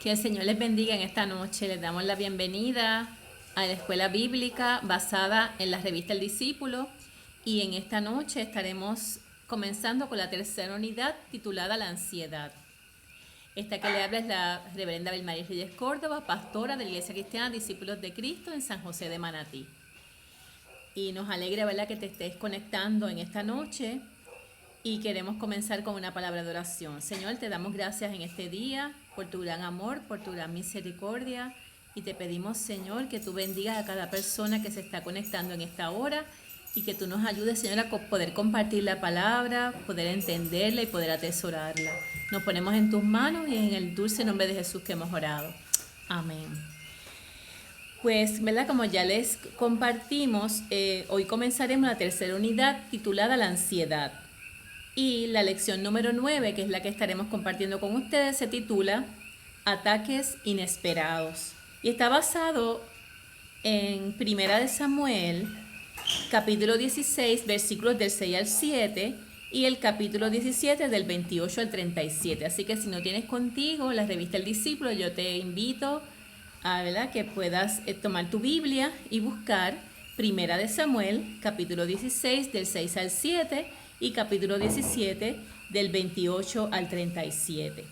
Que el Señor les bendiga en esta noche. Les damos la bienvenida a la escuela bíblica basada en la revista El Discípulo. Y en esta noche estaremos comenzando con la tercera unidad titulada La ansiedad. Esta que le habla es la reverenda Vilmaris Reyes Córdoba, pastora de la Iglesia Cristiana Discípulos de Cristo en San José de Manatí. Y nos alegra, ¿verdad?, que te estés conectando en esta noche. Y queremos comenzar con una palabra de oración. Señor, te damos gracias en este día por tu gran amor, por tu gran misericordia. Y te pedimos, Señor, que tú bendigas a cada persona que se está conectando en esta hora y que tú nos ayudes, Señor, a poder compartir la palabra, poder entenderla y poder atesorarla. Nos ponemos en tus manos y en el dulce nombre de Jesús que hemos orado. Amén. Pues, ¿verdad? Como ya les compartimos, hoy comenzaremos la tercera unidad titulada La ansiedad. Y la lección número 9, que es la que estaremos compartiendo con ustedes, se titula Ataques inesperados. Y está basado en 1 Samuel, capítulo 16, versículos del 6 al 7, y el capítulo 17, del 28 al 37. Así que si no tienes contigo la revista El Discípulo, yo te invito a, ¿verdad?, que puedas tomar tu Biblia y buscar 1 Samuel, capítulo 16, del 6 al 7, y capítulo 17, del 28 al 37.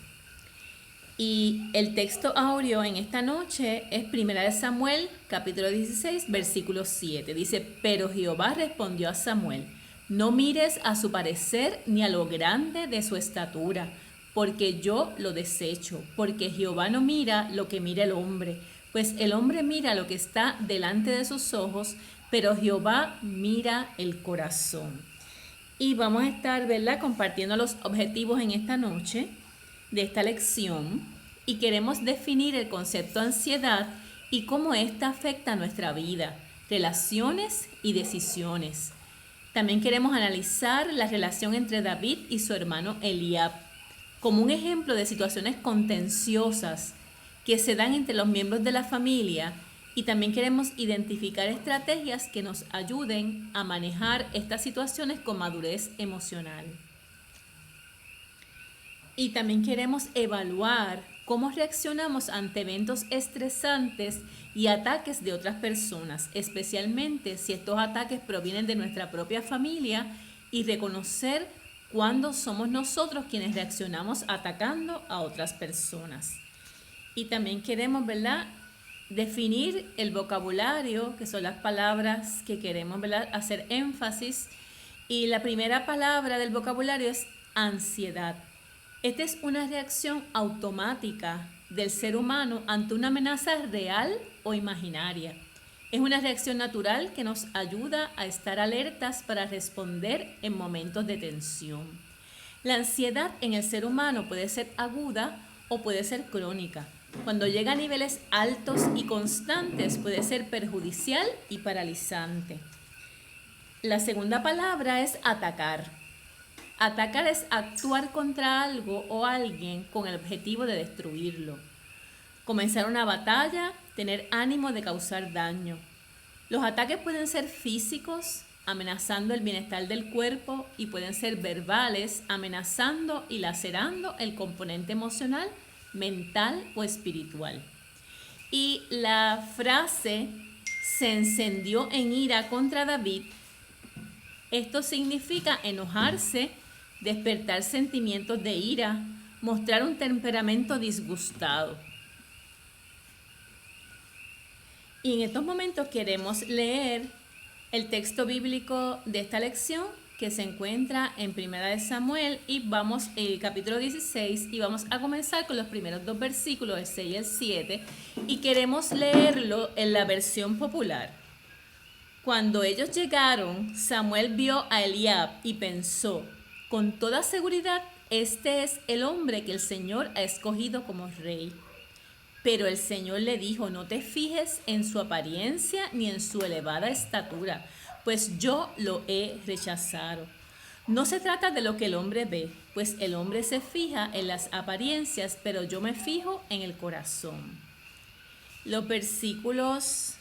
Y el texto áureo en esta noche es 1 Samuel, capítulo 16, versículo 7. Dice, pero Jehová respondió a Samuel, no mires a su parecer ni a lo grande de su estatura, porque yo lo desecho, porque Jehová no mira lo que mira el hombre, pues el hombre mira lo que está delante de sus ojos, pero Jehová mira el corazón. Y vamos a estar, ¿verdad?, compartiendo los objetivos en esta noche de esta lección y queremos definir el concepto de ansiedad y cómo ésta afecta a nuestra vida, relaciones y decisiones. También queremos analizar la relación entre David y su hermano Eliab como un ejemplo de situaciones contenciosas que se dan entre los miembros de la familia. Y también queremos identificar estrategias que nos ayuden a manejar estas situaciones con madurez emocional. Y también queremos evaluar cómo reaccionamos ante eventos estresantes y ataques de otras personas, especialmente si estos ataques provienen de nuestra propia familia, y reconocer cuándo somos nosotros quienes reaccionamos atacando a otras personas. Y también queremos, ¿verdad?, definir el vocabulario, que son las palabras que queremos, ¿verdad?, hacer énfasis. Y la primera palabra del vocabulario es ansiedad. Esta es una reacción automática del ser humano ante una amenaza real o imaginaria. Es una reacción natural que nos ayuda a estar alertas para responder en momentos de tensión. La ansiedad en el ser humano puede ser aguda o puede ser crónica. Cuando llega a niveles altos y constantes puede ser perjudicial y paralizante. La segunda palabra es atacar. Atacar es actuar contra algo o alguien con el objetivo de destruirlo. Comenzar una batalla, tener ánimo de causar daño. Los ataques pueden ser físicos, amenazando el bienestar del cuerpo, y pueden ser verbales, amenazando y lacerando el componente emocional, mental o espiritual. Y la frase se encendió en ira contra David. Esto significa enojarse, despertar sentimientos de ira, mostrar un temperamento disgustado. Y en estos momentos queremos leer el texto bíblico de esta lección, que se encuentra en 1 Samuel, y vamos el capítulo 16, y vamos a comenzar con los primeros dos versículos, el 6 y el 7, y queremos leerlo en la versión popular. Cuando ellos llegaron, Samuel vio a Eliab y pensó, con toda seguridad, este es el hombre que el Señor ha escogido como rey. Pero el Señor le dijo, no te fijes en su apariencia ni en su elevada estatura, pues yo lo he rechazado. No se trata de lo que el hombre ve, pues el hombre se fija en las apariencias, pero yo me fijo en el corazón. Los versículos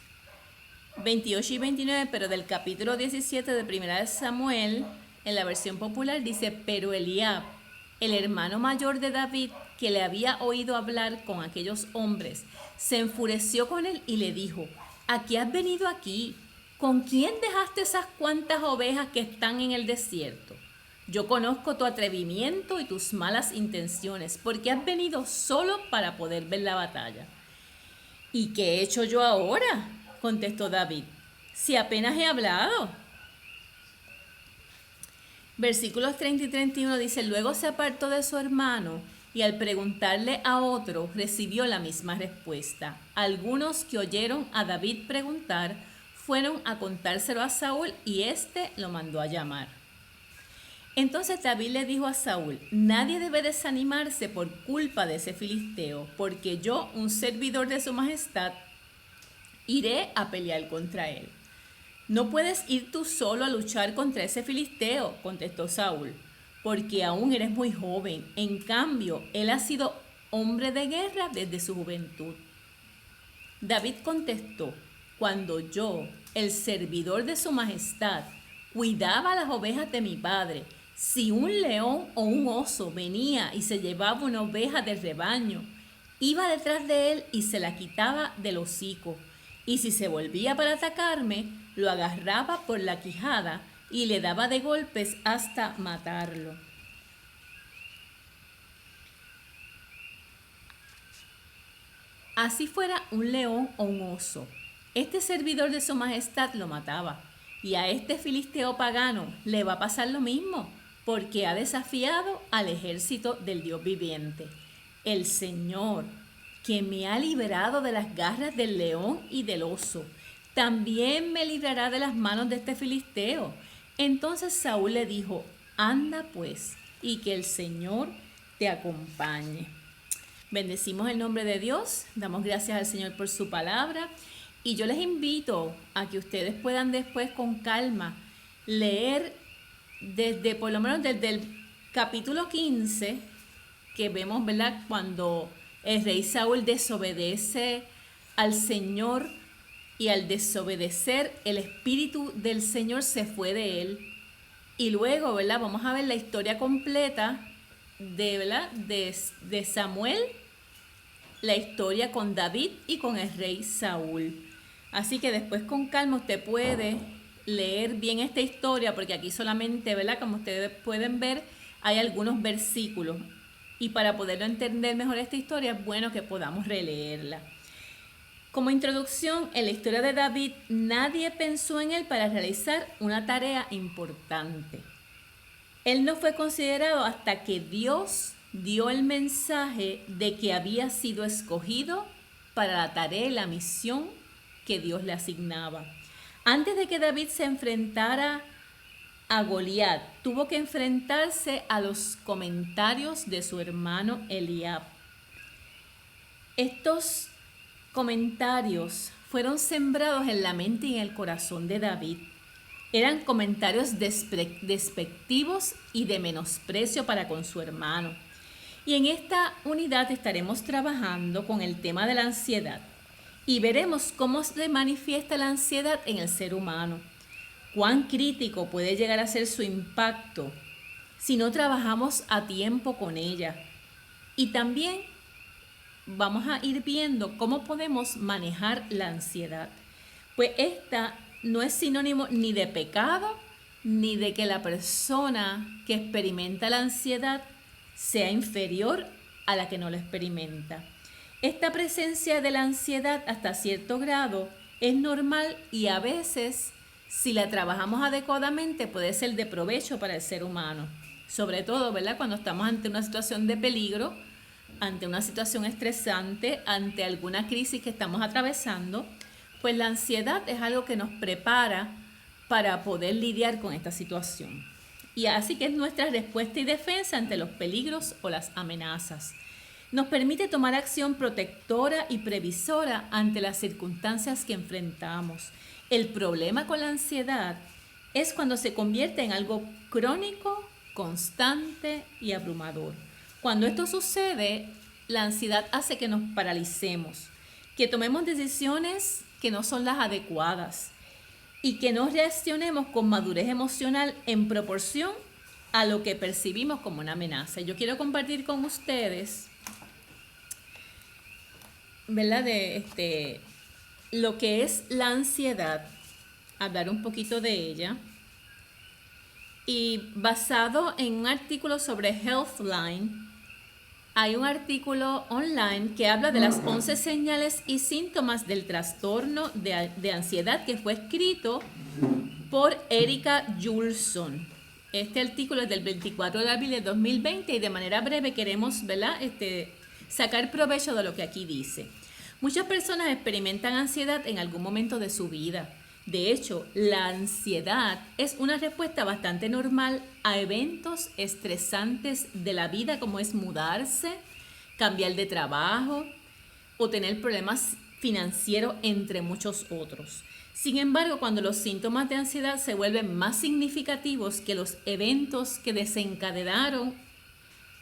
28 y 29, pero del capítulo 17 de Primera de Samuel, en la versión popular dice: pero Eliab, el hermano mayor de David, que le había oído hablar con aquellos hombres, se enfureció con él y le dijo: ¿a qué has venido aquí? ¿Con quién dejaste esas cuantas ovejas que están en el desierto? Yo conozco tu atrevimiento y tus malas intenciones, porque has venido solo para poder ver la batalla. ¿Y qué he hecho yo ahora?, contestó David, si apenas he hablado. Versículos 30 y 31 dice: luego se apartó de su hermano y al preguntarle a otro recibió la misma respuesta. Algunos que oyeron a David preguntar fueron a contárselo a Saúl y éste lo mandó a llamar. Entonces David le dijo a Saúl: nadie debe desanimarse por culpa de ese filisteo, porque yo, un servidor de su majestad, iré a pelear contra él. No puedes ir tú solo a luchar contra ese filisteo, contestó Saúl, porque aún eres muy joven. En cambio, él ha sido hombre de guerra desde su juventud. David contestó: cuando yo, el servidor de su majestad, cuidaba las ovejas de mi padre, si un león o un oso venía y se llevaba una oveja del rebaño, iba detrás de él y se la quitaba del hocico. Y si se volvía para atacarme, lo agarraba por la quijada y le daba de golpes hasta matarlo. Así fuera un león o un oso, este servidor de su majestad lo mataba. Y a este filisteo pagano le va a pasar lo mismo, porque ha desafiado al ejército del Dios viviente. El Señor, que me ha librado de las garras del león y del oso, también me librará de las manos de este filisteo. Entonces Saúl le dijo: anda pues, y que el Señor te acompañe. Bendecimos el nombre de Dios, damos gracias al Señor por su palabra, y yo les invito a que ustedes puedan después con calma leer por lo menos desde el capítulo 15, que vemos, ¿verdad?, cuando el rey Saúl desobedece al Señor, y al desobedecer el Espíritu del Señor se fue de él. Y luego, ¿verdad?, vamos a ver la historia completa de Samuel, la historia con David y con el rey Saúl. Así que después con calma usted puede leer bien esta historia, porque aquí solamente, ¿verdad?, como ustedes pueden ver, hay algunos versículos. Y para poderlo entender mejor esta historia es bueno que podamos releerla. Como introducción, en la historia de David, nadie pensó en él para realizar una tarea importante. Él no fue considerado hasta que Dios dio el mensaje de que había sido escogido para la tarea y la misión que Dios le asignaba. Antes de que David se enfrentara a Goliat, tuvo que enfrentarse a los comentarios de su hermano Eliab. Estos comentarios fueron sembrados en la mente y en el corazón de David. Eran comentarios despectivos y de menosprecio para con su hermano. Y en esta unidad estaremos trabajando con el tema de la ansiedad y veremos cómo se manifiesta la ansiedad en el ser humano, cuán crítico puede llegar a ser su impacto si no trabajamos a tiempo con ella. Y también vamos a ir viendo cómo podemos manejar la ansiedad. Pues esta no es sinónimo ni de pecado, ni de que la persona que experimenta la ansiedad sea inferior a la que no la experimenta. Esta presencia de la ansiedad hasta cierto grado es normal y a veces, si la trabajamos adecuadamente, puede ser de provecho para el ser humano. Sobre todo, ¿verdad?, cuando estamos ante una situación de peligro, ante una situación estresante, ante alguna crisis que estamos atravesando, pues la ansiedad es algo que nos prepara para poder lidiar con esta situación. Y así que es nuestra respuesta y defensa ante los peligros o las amenazas. Nos permite tomar acción protectora y previsora ante las circunstancias que enfrentamos. El problema con la ansiedad es cuando se convierte en algo crónico, constante y abrumador. Cuando esto sucede, la ansiedad hace que nos paralicemos, que tomemos decisiones que no son las adecuadas y que no reaccionemos con madurez emocional en proporción a lo que percibimos como una amenaza. Yo quiero compartir con ustedes, ¿verdad?, de lo que es la ansiedad, hablar un poquito de ella. Y basado en un artículo sobre Healthline, hay un artículo online que habla de las 11 señales y síntomas del trastorno de ansiedad, que fue escrito por Erika Jolson. Este artículo es del 24 de abril de 2020 y de manera breve queremos, ¿verdad?, sacar provecho de lo que aquí dice. Muchas personas experimentan ansiedad en algún momento de su vida. De hecho, la ansiedad es una respuesta bastante normal a eventos estresantes de la vida, como es mudarse, cambiar de trabajo o tener problemas financieros, entre muchos otros. Sin embargo, cuando los síntomas de ansiedad se vuelven más significativos que los eventos que desencadenaron,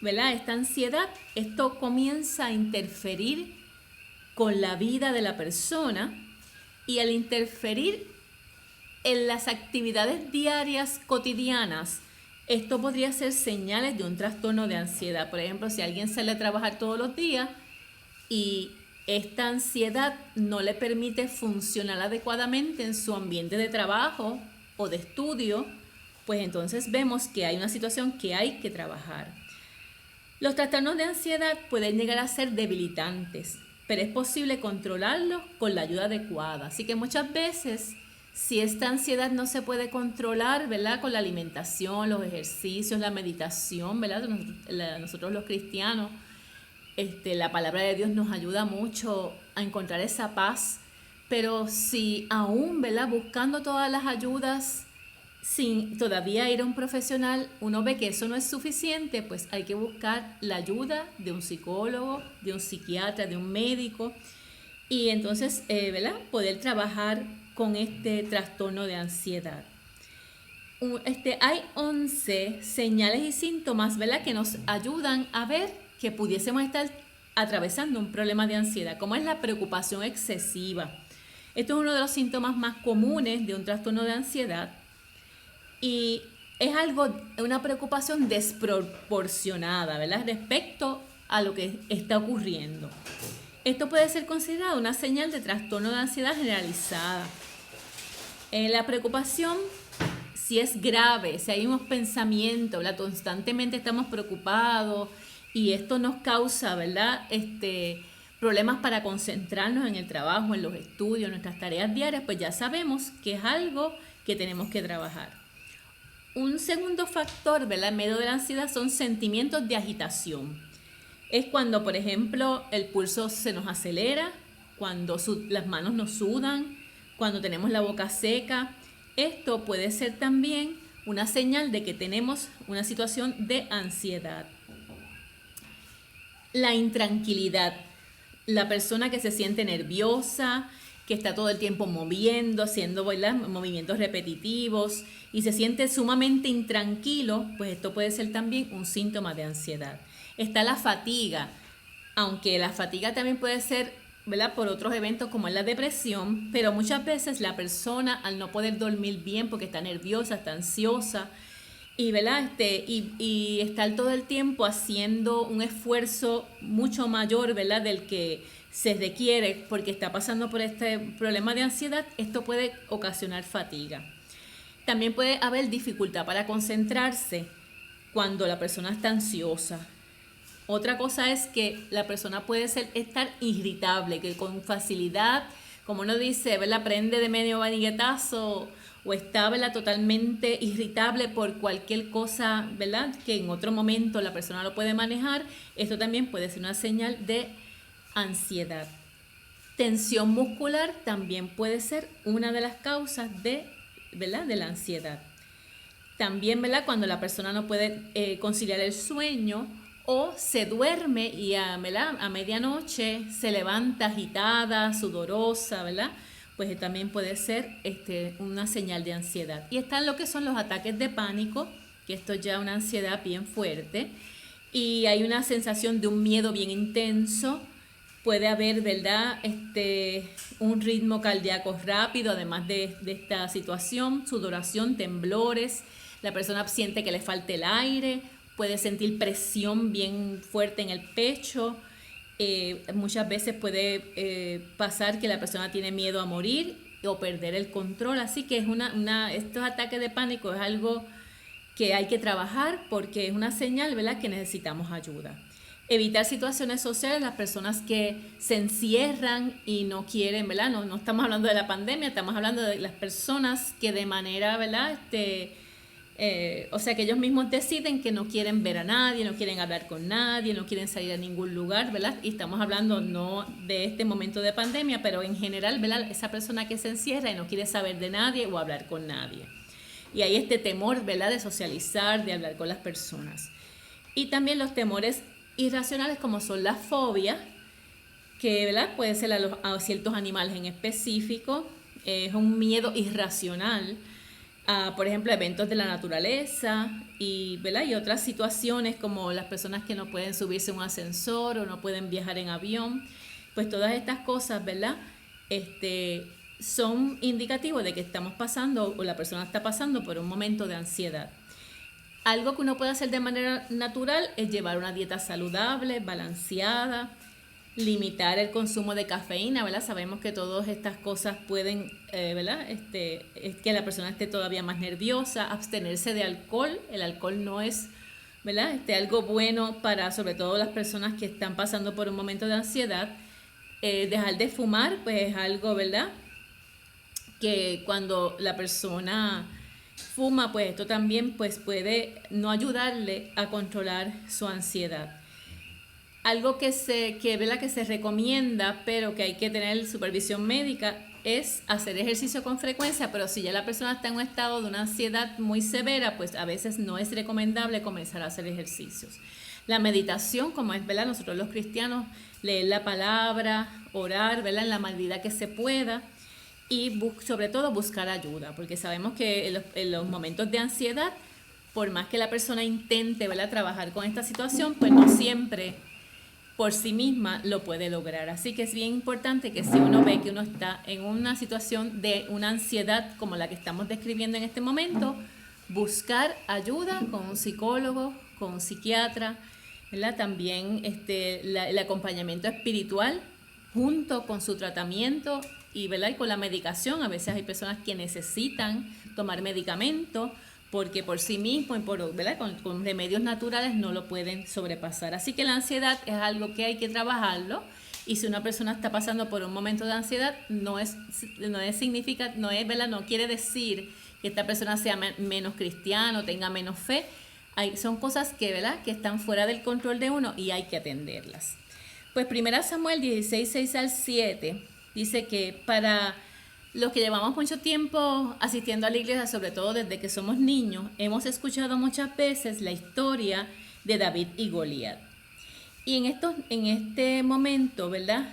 ¿verdad?, esta ansiedad, esto comienza a interferir con la vida de la persona, y al interferir en las actividades diarias cotidianas, esto podría ser señales de un trastorno de ansiedad. Por ejemplo, si alguien sale a trabajar todos los días y esta ansiedad no le permite funcionar adecuadamente en su ambiente de trabajo o de estudio, pues entonces vemos que hay una situación que hay que trabajar. Los trastornos de ansiedad pueden llegar a ser debilitantes, pero es posible controlarlos con la ayuda adecuada. Así que muchas veces, si esta ansiedad no se puede controlar, ¿verdad?, con la alimentación, los ejercicios, la meditación, ¿verdad?, nosotros los cristianos, la palabra de Dios nos ayuda mucho a encontrar esa paz. Pero si aún, ¿verdad?, buscando todas las ayudas sin todavía ir a un profesional, uno ve que eso no es suficiente, pues hay que buscar la ayuda de un psicólogo, de un psiquiatra, de un médico, y entonces, ¿verdad?, poder trabajar con este trastorno de ansiedad. Hay 11 señales y síntomas, ¿verdad?, que nos ayudan a ver que pudiésemos estar atravesando un problema de ansiedad, como es la preocupación excesiva. Esto es uno de los síntomas más comunes de un trastorno de ansiedad. Y es una preocupación desproporcionada, ¿verdad?, respecto a lo que está ocurriendo. Esto puede ser considerado una señal de trastorno de ansiedad generalizada. La preocupación, si es grave, si hay unos pensamientos, ¿verdad?, constantemente estamos preocupados y esto nos causa, ¿verdad?, problemas para concentrarnos en el trabajo, en los estudios, en nuestras tareas diarias, pues ya sabemos que es algo que tenemos que trabajar. Un segundo factor, ¿verdad?, en medio de la ansiedad son sentimientos de agitación. Es cuando, por ejemplo, el pulso se nos acelera, cuando las manos nos sudan, cuando tenemos la boca seca. Esto puede ser también una señal de que tenemos una situación de ansiedad. La intranquilidad. La persona que se siente nerviosa, que está todo el tiempo moviendo, haciendo, ¿verdad?, movimientos repetitivos y se siente sumamente intranquilo, pues esto puede ser también un síntoma de ansiedad. Está la fatiga, aunque la fatiga también puede ser, ¿verdad?, por otros eventos como es la depresión, pero muchas veces la persona, al no poder dormir bien porque está nerviosa, está ansiosa, y, ¿verdad?, y estar todo el tiempo haciendo un esfuerzo mucho mayor, ¿verdad?, del que se requiere porque está pasando por este problema de ansiedad, esto puede ocasionar fatiga. También puede haber dificultad para concentrarse cuando la persona está ansiosa. Otra cosa es que la persona puede estar irritable, que con facilidad, como uno dice, ¿verdad?, prende de medio maniguetazo, o está, ¿verdad?, totalmente irritable por cualquier cosa, ¿verdad?, que en otro momento la persona lo puede manejar. Esto también puede ser una señal de ansiedad. Tensión muscular también puede ser una de las causas ¿verdad?, de la ansiedad. También, ¿verdad?, cuando la persona no puede conciliar el sueño o se duerme y a medianoche se levanta agitada, sudorosa, ¿verdad?, pues también puede ser una señal de ansiedad. Y están lo que son los ataques de pánico, que esto ya es una ansiedad bien fuerte, y hay una sensación de un miedo bien intenso, puede haber, ¿verdad? Un ritmo cardíaco rápido, además de esta situación, sudoración, temblores, la persona siente que le falta el aire, puede sentir presión bien fuerte en el pecho, muchas veces puede pasar que la persona tiene miedo a morir o perder el control, así que estos ataques de pánico es algo que hay que trabajar porque es una señal, ¿verdad?, que necesitamos ayuda. Evitar situaciones sociales, las personas que se encierran y no quieren, ¿verdad? No estamos hablando de la pandemia, estamos hablando de las personas que de manera, ¿verdad? O sea, que ellos mismos deciden que no quieren ver a nadie, no quieren hablar con nadie, no quieren salir a ningún lugar, ¿verdad? Y estamos hablando no de este momento de pandemia, pero en general, ¿verdad? Esa persona que se encierra y no quiere saber de nadie o hablar con nadie. Y hay este temor, ¿verdad?, de socializar, de hablar con las personas. Y también los temores irracionales como son las fobias, que, ¿verdad?, puede ser a ciertos animales en específico, es un miedo irracional a, por ejemplo, eventos de la naturaleza ¿verdad?, y otras situaciones como las personas que no pueden subirse a un ascensor o no pueden viajar en avión, pues todas estas cosas, ¿verdad?, son indicativos de que estamos pasando o la persona está pasando por un momento de ansiedad. Algo que uno puede hacer de manera natural es llevar una dieta saludable, balanceada, limitar el consumo de cafeína, ¿verdad? Sabemos que todas estas cosas pueden, ¿verdad? Es que la persona esté todavía más nerviosa, abstenerse de alcohol. El alcohol no es, ¿verdad?, algo bueno para sobre todo las personas que están pasando por un momento de ansiedad. Dejar de fumar, pues es algo, ¿verdad?, que cuando la persona fuma, pues esto también pues puede no ayudarle a controlar su ansiedad. Algo ¿verdad?, que se recomienda, pero que hay que tener supervisión médica, es hacer ejercicio con frecuencia, pero si ya la persona está en un estado de una ansiedad muy severa, pues a veces no es recomendable comenzar a hacer ejercicios. La meditación, como es, ¿verdad?, nosotros los cristianos, leer la palabra, orar, ¿verdad?, en la medida que se pueda, y sobre todo buscar ayuda, porque sabemos que en los momentos de ansiedad, por más que la persona intente, ¿verdad?, trabajar con esta situación, pues no siempre por sí misma lo puede lograr. Así que es bien importante que si uno ve que uno está en una situación de una ansiedad como la que estamos describiendo en este momento, buscar ayuda con un psicólogo, con un psiquiatra, ¿verdad? También el acompañamiento espiritual junto con su tratamiento ¿verdad?, y con la medicación. A veces hay personas que necesitan tomar medicamentos porque por sí mismos y ¿verdad?, con remedios naturales no lo pueden sobrepasar. Así que la ansiedad es algo que hay que trabajarlo, y si una persona está pasando por un momento de ansiedad, no quiere decir que esta persona sea menos cristiana o tenga menos fe. Son cosas que, ¿verdad?, que están fuera del control de uno y hay que atenderlas. Pues 1 Samuel 16, 6 al 7 dice que para los que llevamos mucho tiempo asistiendo a la iglesia, sobre todo desde que somos niños, hemos escuchado muchas veces la historia de David y Goliat. Y en este momento, ¿verdad?,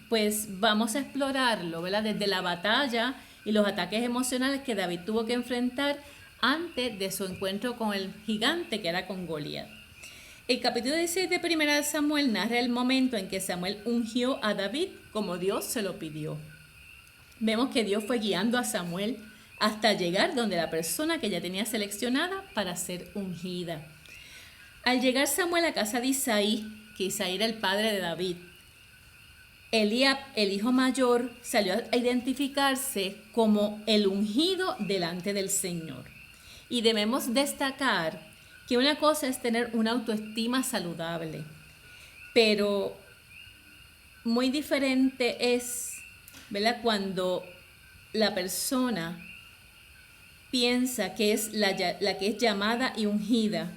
pues vamos a explorarlo, ¿verdad?, desde la batalla y los ataques emocionales que David tuvo que enfrentar antes de su encuentro con el gigante que era con Goliat. El capítulo 16 de 1 Samuel narra el momento en que Samuel ungió a David como Dios se lo pidió. Vemos que Dios fue guiando a Samuel hasta llegar donde la persona que ya tenía seleccionada para ser ungida. Al llegar Samuel a casa de Isaí, que Isaí era el padre de David, Eliab, el hijo mayor, salió a identificarse como el ungido delante del Señor. Y debemos destacar que una cosa es tener una autoestima saludable, pero muy diferente es, ¿verdad?, cuando la persona piensa que es la que es llamada y ungida,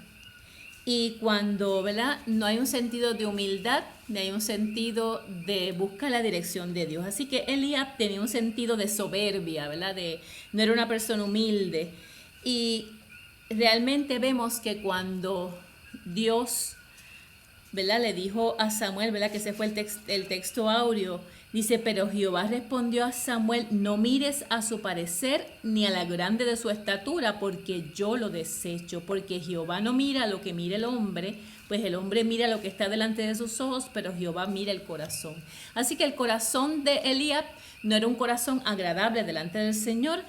y cuando, ¿verdad?, no hay un sentido de humildad, ni hay un sentido de buscar la dirección de Dios. Así que Eliab tenía un sentido de soberbia, ¿verdad?, no era una persona humilde. Y realmente vemos que cuando Dios, ¿verdad?, le dijo a Samuel, ¿verdad?, que ese fue el texto áureo, Dice, pero Jehová respondió a Samuel, no mires a su parecer ni a la grande de su estatura, porque yo lo desecho, porque Jehová no mira lo que mira el hombre, pues el hombre mira lo que está delante de sus ojos, pero Jehová mira el corazón. Así que el corazón de Eliab no era un corazón agradable delante del Señor,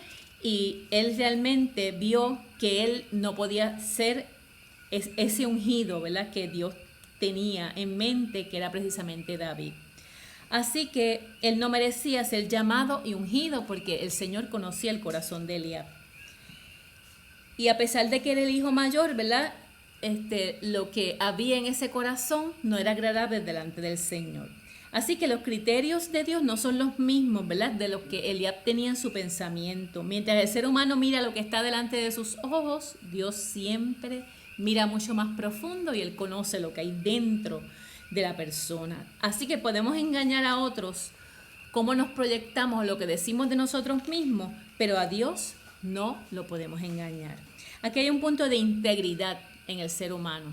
y él realmente vio que él no podía ser ese ungido, ¿verdad?, que Dios tenía en mente, que era precisamente David. Así que él no merecía ser llamado y ungido porque el Señor conocía el corazón de Eliab. Y a pesar de que era el hijo mayor, ¿verdad?, lo que había en ese corazón no era agradable delante del Señor. Así que los criterios de Dios no son los mismos, ¿verdad?, de los que Eliab tenía en su pensamiento. Mientras el ser humano mira lo que está delante de sus ojos, Dios siempre mira mucho más profundo y Él conoce lo que hay dentro de la persona. Así que podemos engañar a otros cómo nos proyectamos, lo que decimos de nosotros mismos, pero a Dios no lo podemos engañar. Aquí hay un punto de integridad en el ser humano,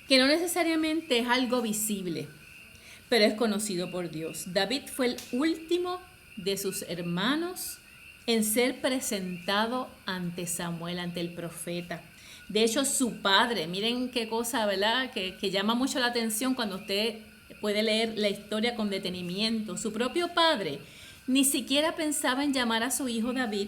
que no necesariamente es algo visible, pero es conocido por Dios. David fue el último de sus hermanos en ser presentado ante Samuel, ante el profeta. De hecho, su padre, miren qué cosa, ¿verdad?, que llama mucho la atención cuando usted puede leer la historia con detenimiento. Su propio padre ni siquiera pensaba en llamar a su hijo David,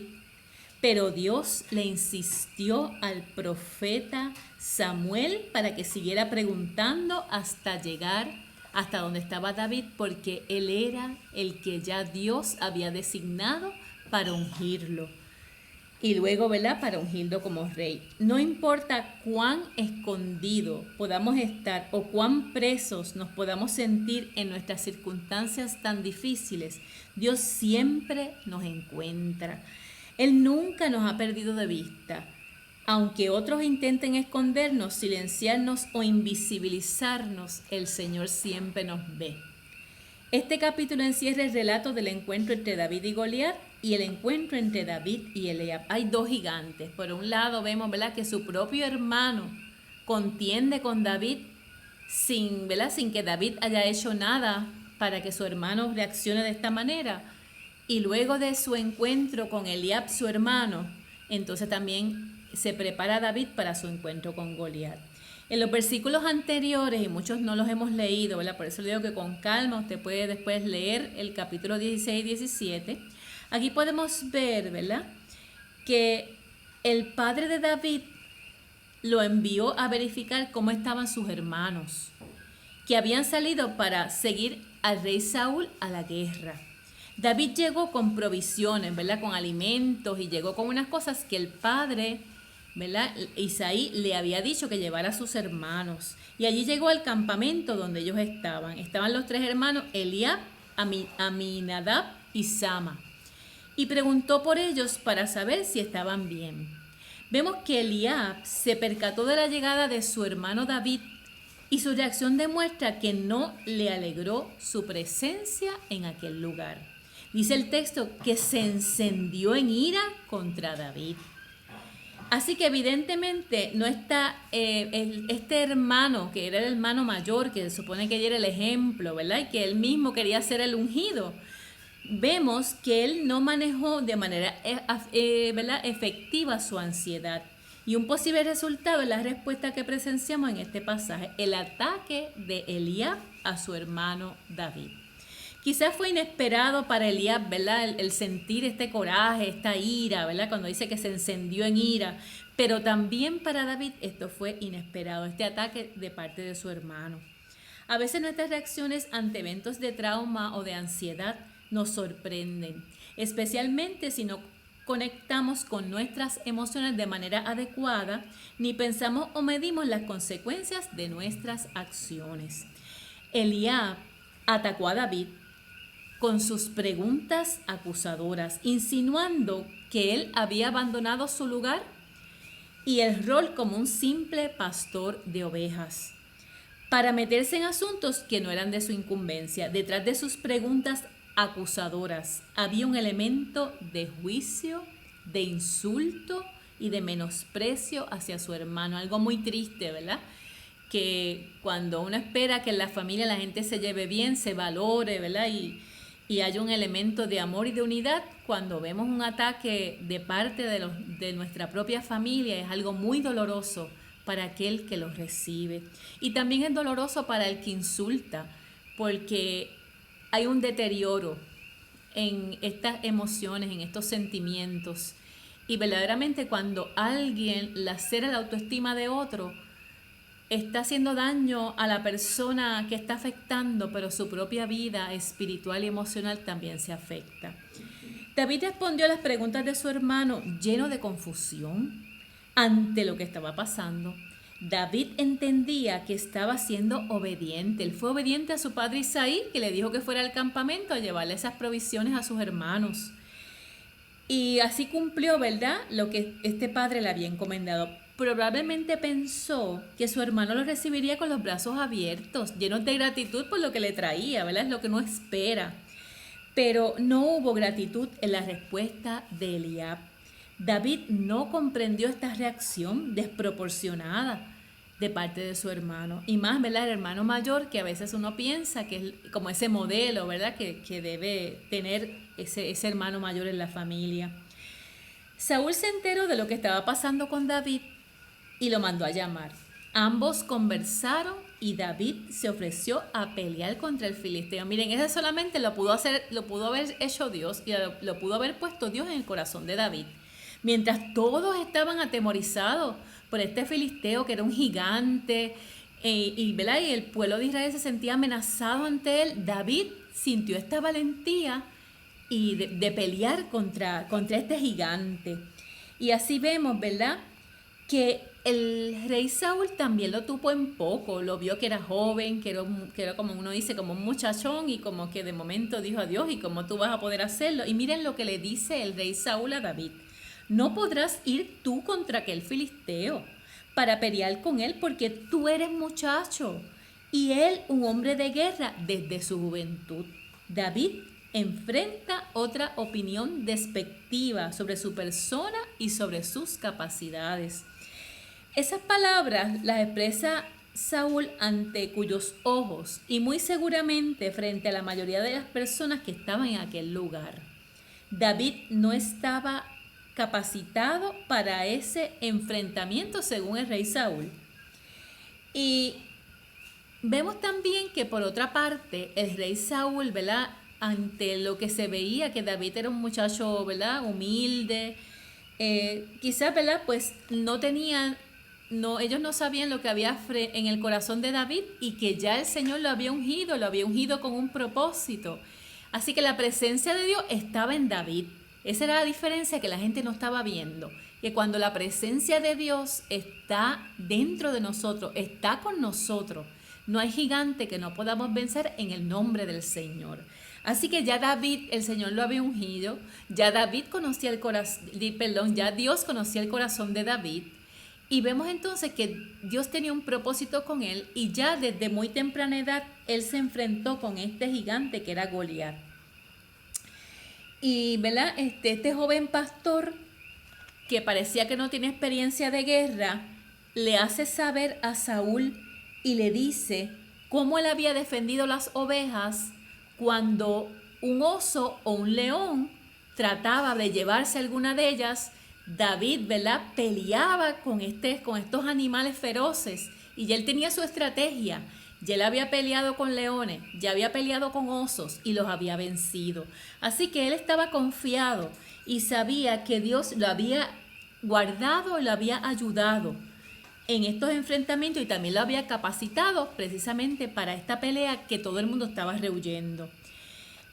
pero Dios le insistió al profeta Samuel para que siguiera preguntando hasta llegar hasta donde estaba David, porque él era el que ya Dios había designado para ungirlo. Y luego, ¿verdad?, para ungirlo como rey. No importa cuán escondido podamos estar o cuán presos nos podamos sentir en nuestras circunstancias tan difíciles, Dios siempre nos encuentra. Él nunca nos ha perdido de vista. Aunque otros intenten escondernos, silenciarnos o invisibilizarnos, el Señor siempre nos ve. Este capítulo encierra el relato del encuentro entre David y Goliat y el encuentro entre David y Eliab. Hay dos gigantes. Por un lado vemos, ¿verdad?, que su propio hermano contiende con David sin que David haya hecho nada para que su hermano reaccione de esta manera. Y luego de su encuentro con Eliab, su hermano, entonces también se prepara David para su encuentro con Goliat. En los versículos anteriores, y muchos no los hemos leído, ¿verdad?, por eso le digo que con calma usted puede después leer el capítulo 16 y 17. Aquí podemos ver, ¿verdad?, que el padre de David lo envió a verificar cómo estaban sus hermanos, que habían salido para seguir al rey Saúl a la guerra. David llegó con provisiones, ¿verdad?, con alimentos, y llegó con unas cosas que el padre, ¿verdad?, Isaí le había dicho que llevara a sus hermanos. Y allí llegó al campamento donde ellos estaban. Estaban los tres hermanos, Eliab, Aminadab y Sama. Y preguntó por ellos para saber si estaban bien. Vemos que Eliab se percató de la llegada de su hermano David y su reacción demuestra que no le alegró su presencia en aquel lugar. Dice el texto que se encendió en ira contra David. Así que evidentemente no está este hermano, que era el hermano mayor, que se supone que era el ejemplo, ¿verdad?, y que él mismo quería ser el ungido. Vemos que él no manejó de manera ¿verdad?, efectiva su ansiedad. Y un posible resultado es la respuesta que presenciamos en este pasaje, el ataque de Eliab a su hermano David. Quizás fue inesperado para Eliab, ¿verdad?, el sentir este coraje, esta ira, ¿verdad?, cuando dice que se encendió en ira. Pero también para David esto fue inesperado, este ataque de parte de su hermano. A veces nuestras reacciones ante eventos de trauma o de ansiedad nos sorprenden, especialmente si no conectamos con nuestras emociones de manera adecuada, ni pensamos o medimos las consecuencias de nuestras acciones. Eliab atacó a David con sus preguntas acusadoras, insinuando que él había abandonado su lugar y el rol como un simple pastor de ovejas, para meterse en asuntos que no eran de su incumbencia. Detrás de sus preguntas acusadoras había un elemento de juicio, de insulto y de menosprecio hacia su hermano, algo muy triste, ¿verdad?, que cuando uno espera que en la familia la gente se lleve bien, se valore, ¿verdad? Y haya un elemento de amor y de unidad, cuando vemos un ataque de parte de nuestra propia familia, es algo muy doloroso para aquel que lo recibe. Y también es doloroso para el que insulta, porque hay un deterioro en estas emociones, en estos sentimientos. Y verdaderamente cuando alguien lacera la autoestima de otro, está haciendo daño a la persona que está afectando, pero su propia vida espiritual y emocional también se afecta. David respondió a las preguntas de su hermano lleno de confusión ante lo que estaba pasando. David entendía que estaba siendo obediente. Él fue obediente a su padre Isaí, que le dijo que fuera al campamento a llevarle esas provisiones a sus hermanos. Y así cumplió, ¿verdad?, lo que este padre le había encomendado. Probablemente pensó que su hermano lo recibiría con los brazos abiertos, llenos de gratitud por lo que le traía, ¿verdad? Es lo que uno espera. Pero no hubo gratitud en la respuesta de Eliab. David no comprendió esta reacción desproporcionada de parte de su hermano. Y más, ¿verdad?, el hermano mayor, que a veces uno piensa que es como ese modelo, ¿verdad?, que debe tener ese hermano mayor en la familia. Saúl se enteró de lo que estaba pasando con David y lo mandó a llamar. Ambos conversaron y David se ofreció a pelear contra el filisteo. Miren, eso solamente lo pudo haber hecho Dios y lo pudo haber puesto Dios en el corazón de David. Mientras todos estaban atemorizados por este filisteo que era un gigante ¿verdad?, y el pueblo de Israel se sentía amenazado ante él, David sintió esta valentía y de pelear contra este gigante. Y así vemos, ¿verdad?, que el rey Saúl también lo tuvo en poco, lo vio que era joven, que era como uno dice, como un muchachón, y como que de momento dijo a Dios, ¿y cómo tú vas a poder hacerlo? Y miren lo que le dice el rey Saúl a David: no podrás ir tú contra aquel filisteo para pelear con él, porque tú eres muchacho y él un hombre de guerra desde su juventud. David enfrenta otra opinión despectiva sobre su persona y sobre sus capacidades. Esas palabras las expresa Saúl ante cuyos ojos y muy seguramente frente a la mayoría de las personas que estaban en aquel lugar. David no estaba capacitado para ese enfrentamiento según el rey Saúl. Y vemos también que por otra parte el rey Saúl, ¿verdad?, ante lo que se veía que David era un muchacho, ¿verdad?, humilde, quizás, ¿verdad?, pues ellos no sabían lo que había en el corazón de David y que ya el Señor lo había ungido con un propósito. Así que la presencia de Dios estaba en David. Esa era la diferencia que la gente no estaba viendo. Que cuando la presencia de Dios está dentro de nosotros, está con nosotros, no hay gigante que no podamos vencer en el nombre del Señor. Así que ya David, el Señor lo había ungido, ya David conocía ya Dios conocía el corazón de David. Y vemos entonces que Dios tenía un propósito con él y ya desde muy temprana edad él se enfrentó con este gigante que era Goliat. Y ¿verdad?, este joven pastor que parecía que no tiene experiencia de guerra le hace saber a Saúl y le dice cómo él había defendido las ovejas cuando un oso o un león trataba de llevarse alguna de ellas. David, ¿verdad?, peleaba con estos animales feroces y él tenía su estrategia. Ya él había peleado con leones, ya había peleado con osos y los había vencido. Así que él estaba confiado y sabía que Dios lo había guardado y lo había ayudado en estos enfrentamientos y también lo había capacitado precisamente para esta pelea que todo el mundo estaba rehuyendo.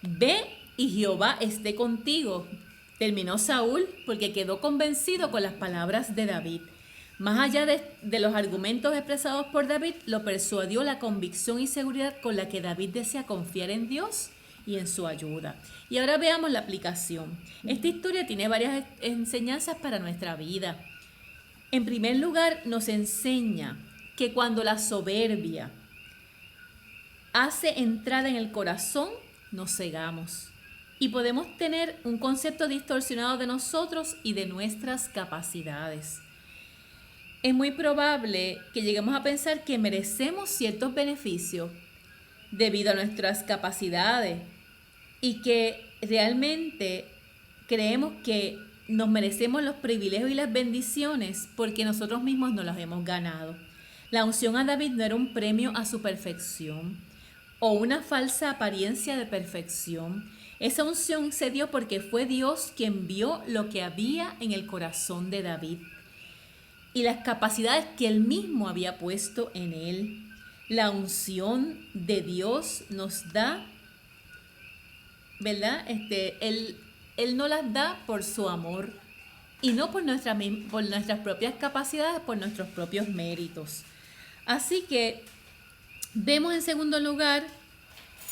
Ve y Jehová esté contigo, terminó Saúl, porque quedó convencido con las palabras de David. Más allá de los argumentos expresados por David, lo persuadió la convicción y seguridad con la que David desea confiar en Dios y en su ayuda. Y ahora veamos la aplicación. Esta historia tiene varias enseñanzas para nuestra vida. En primer lugar, nos enseña que cuando la soberbia hace entrar en el corazón, nos cegamos y podemos tener un concepto distorsionado de nosotros y de nuestras capacidades. es muy probable que lleguemos a pensar que merecemos ciertos beneficios debido a nuestras capacidades y que realmente creemos que nos merecemos los privilegios y las bendiciones porque nosotros mismos nos los hemos ganado. La unción a David no era un premio a su perfección o una falsa apariencia de perfección. Esa unción se dio porque fue Dios quien vio lo que había en el corazón de David y las capacidades que él mismo había puesto en él. La unción de Dios nos da, ¿verdad? Él no las da por su amor y no por nuestras propias capacidades, por nuestros propios méritos. Así que vemos en segundo lugar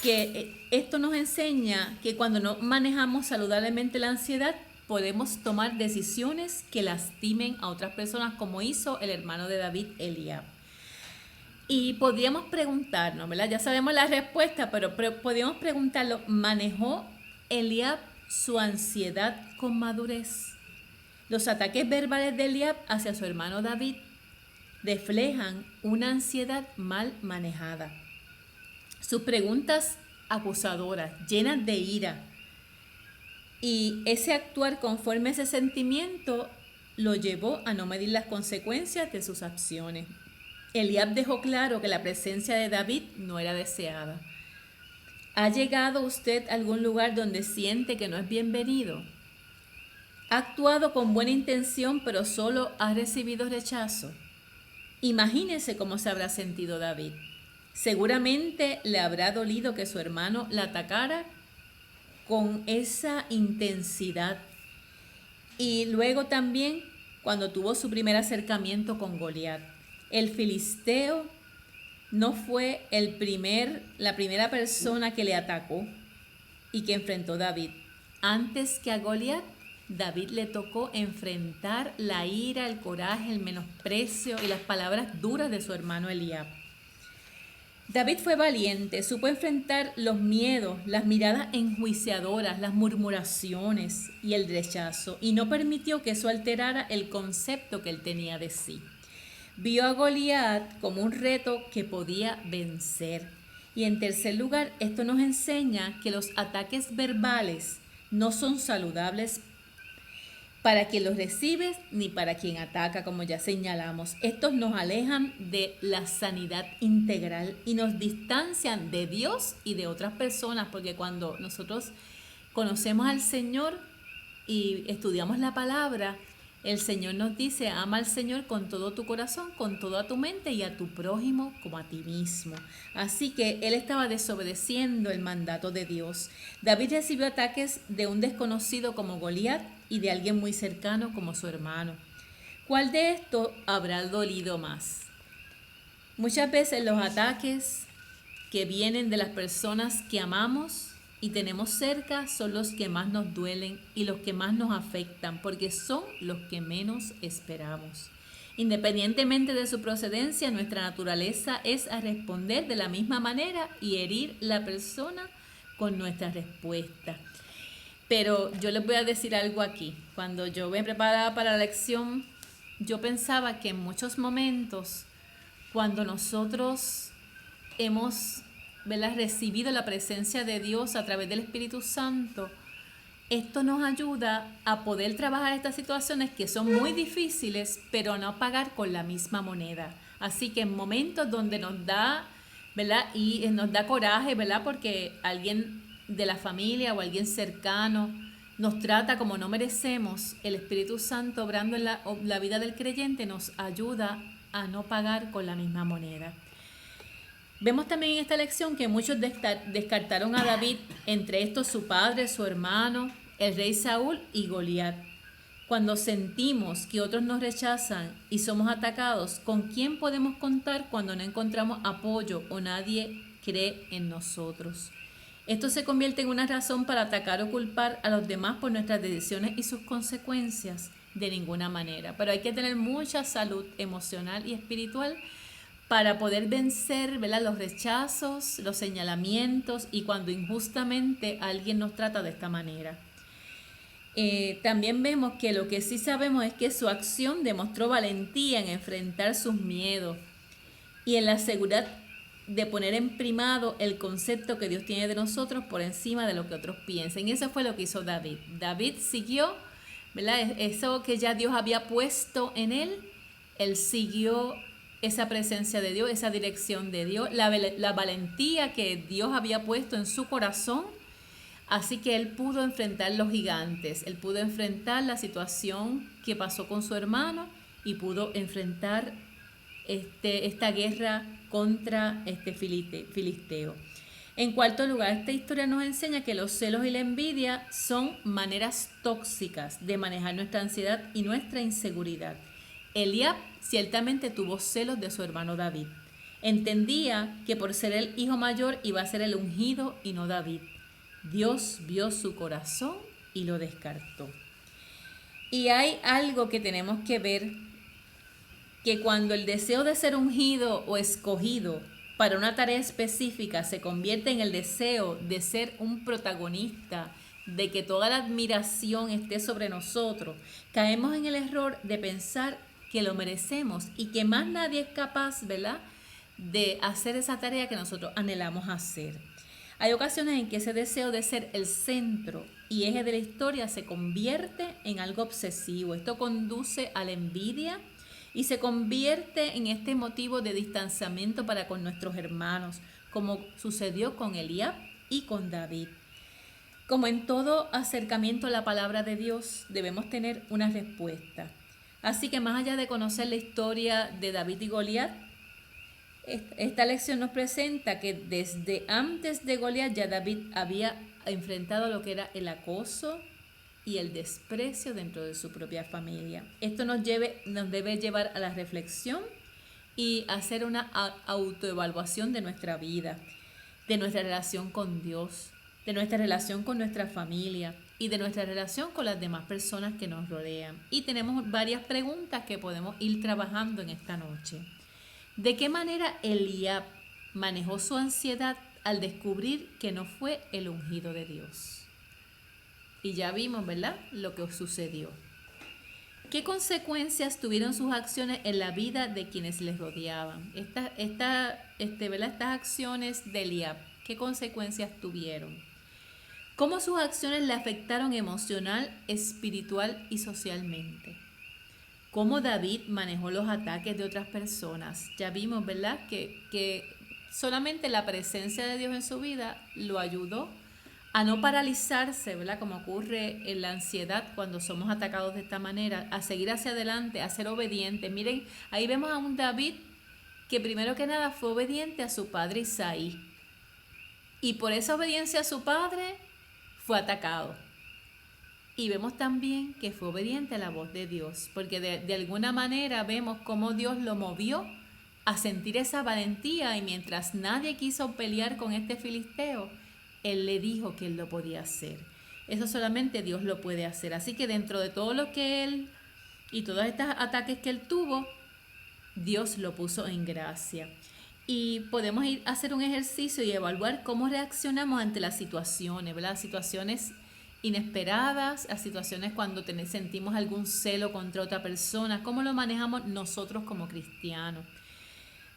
que esto nos enseña que cuando no manejamos saludablemente la ansiedad, podemos tomar decisiones que lastimen a otras personas, como hizo el hermano de David, Eliab. Y podríamos preguntarnos, ¿verdad? Ya sabemos la respuesta, pero podríamos preguntarlo, ¿manejó Eliab su ansiedad con madurez? Los ataques verbales de Eliab hacia su hermano David reflejan una ansiedad mal manejada. Sus preguntas acusadoras, llenas de ira, y ese actuar conforme a ese sentimiento lo llevó a no medir las consecuencias de sus acciones. Eliab dejó claro que la presencia de David no era deseada. ¿Ha llegado usted a algún lugar donde siente que no es bienvenido? ¿Ha actuado con buena intención pero solo ha recibido rechazo? Imagínese cómo se habrá sentido David. Seguramente le habrá dolido que su hermano la atacara con esa intensidad. Y luego también cuando tuvo su primer acercamiento con Goliat. El filisteo no fue la primera persona que le atacó y que enfrentó a David. Antes que a Goliat, David le tocó enfrentar la ira, el coraje, el menosprecio y las palabras duras de su hermano Eliab. David fue valiente, supo enfrentar los miedos, las miradas enjuiciadoras, las murmuraciones y el rechazo, y no permitió que eso alterara el concepto que él tenía de sí. Vio a Goliat como un reto que podía vencer. Y en tercer lugar, esto nos enseña que los ataques verbales no son saludables para quien los recibe ni para quien ataca, como ya señalamos. Estos nos alejan de la sanidad integral y nos distancian de Dios y de otras personas, porque cuando nosotros conocemos al Señor y estudiamos la palabra, el Señor nos dice, ama al Señor con todo tu corazón, con toda tu mente y a tu prójimo como a ti mismo. Así que él estaba desobedeciendo el mandato de Dios. David recibió ataques de un desconocido como Goliat y de alguien muy cercano como su hermano. ¿Cuál de estos habrá dolido más? Muchas veces los ataques que vienen de las personas que amamos y tenemos cerca son los que más nos duelen y los que más nos afectan, porque son los que menos esperamos. Independientemente de su procedencia, nuestra naturaleza es a responder de la misma manera y herir la persona con nuestra respuesta. Pero yo les voy a decir algo aquí. Cuando yo me preparaba para la lección, yo pensaba que en muchos momentos, cuando nosotros hemos recibido la presencia de Dios a través del Espíritu Santo, esto nos ayuda a poder trabajar estas situaciones que son muy difíciles, pero no pagar con la misma moneda. Así que en momentos donde nos da, ¿verdad? Y nos da coraje, ¿verdad? Porque alguien de la familia o alguien cercano nos trata como no merecemos, el Espíritu Santo obrando en la vida del creyente nos ayuda a no pagar con la misma moneda. Vemos también en esta lección que muchos descartaron a David, entre estos su padre, su hermano, el rey Saúl y Goliat. Cuando sentimos que otros nos rechazan y somos atacados, ¿con quién podemos contar cuando no encontramos apoyo o nadie cree en nosotros? Esto se convierte en una razón para atacar o culpar a los demás por nuestras decisiones y sus consecuencias. De ninguna manera. Pero hay que tener mucha salud emocional y espiritual para poder vencer, ¿verdad?, los rechazos, los señalamientos y cuando injustamente alguien nos trata de esta manera. También vemos que lo que sí sabemos es que su acción demostró valentía en enfrentar sus miedos y en la seguridad de poner en primado el concepto que Dios tiene de nosotros por encima de lo que otros piensen. Y eso fue lo que hizo David. David siguió, ¿verdad? Eso que ya Dios había puesto en él siguió esa presencia de Dios, esa dirección de Dios, la valentía que Dios había puesto en su corazón. Así que él pudo enfrentar los gigantes, él pudo enfrentar la situación que pasó con su hermano y pudo enfrentar esta guerra contra este filisteo. En cuarto lugar, esta historia nos enseña que los celos y la envidia son maneras tóxicas de manejar nuestra ansiedad y nuestra inseguridad. Eliab ciertamente tuvo celos de su hermano David. Entendía que por ser el hijo mayor iba a ser el ungido y no David. Dios vio su corazón y lo descartó. Y hay algo que tenemos que ver, que cuando el deseo de ser ungido o escogido para una tarea específica se convierte en el deseo de ser un protagonista, de que toda la admiración esté sobre nosotros, caemos en el error de pensar que lo merecemos y que más nadie es capaz, ¿verdad?, de hacer esa tarea que nosotros anhelamos hacer. Hay ocasiones en que ese deseo de ser el centro y eje de la historia se convierte en algo obsesivo. Esto conduce a la envidia y se convierte en este motivo de distanciamiento para con nuestros hermanos, como sucedió con Eliab y con David. Como en todo acercamiento a la palabra de Dios, debemos tener una respuesta. Así que más allá de conocer la historia de David y Goliat, esta lección nos presenta que desde antes de Goliat ya David había enfrentado lo que era el acoso y el desprecio dentro de su propia familia. Esto nos debe llevar a la reflexión y hacer una autoevaluación de nuestra vida, de nuestra relación con Dios, de nuestra relación con nuestra familia y de nuestra relación con las demás personas que nos rodean. Y tenemos varias preguntas que podemos ir trabajando en esta noche. ¿De qué manera Eliab manejó su ansiedad al descubrir que no fue el ungido de Dios? Y ya vimos, ¿verdad?, lo que sucedió. ¿Qué consecuencias tuvieron sus acciones en la vida de quienes les rodeaban? ¿Verdad? Estas acciones de Eliab, ¿qué consecuencias tuvieron? ¿Cómo sus acciones le afectaron emocional, espiritual y socialmente? ¿Cómo David manejó los ataques de otras personas? Ya vimos, ¿verdad?, que solamente la presencia de Dios en su vida lo ayudó a no paralizarse, ¿verdad?, como ocurre en la ansiedad cuando somos atacados de esta manera, a seguir hacia adelante, a ser obediente. Miren, ahí vemos a un David que primero que nada fue obediente a su padre Isaí. Y por esa obediencia a su padre fue atacado. Y vemos también que fue obediente a la voz de Dios, porque de alguna manera vemos cómo Dios lo movió a sentir esa valentía, y mientras nadie quiso pelear con este filisteo, Él le dijo que Él lo podía hacer. Eso solamente Dios lo puede hacer. Así que dentro de todo lo que Él y todos estos ataques que Él tuvo, Dios lo puso en gracia. Y podemos ir a hacer un ejercicio y evaluar cómo reaccionamos ante las situaciones, ¿verdad? Situaciones inesperadas, a situaciones cuando sentimos algún celo contra otra persona, cómo lo manejamos nosotros como cristianos.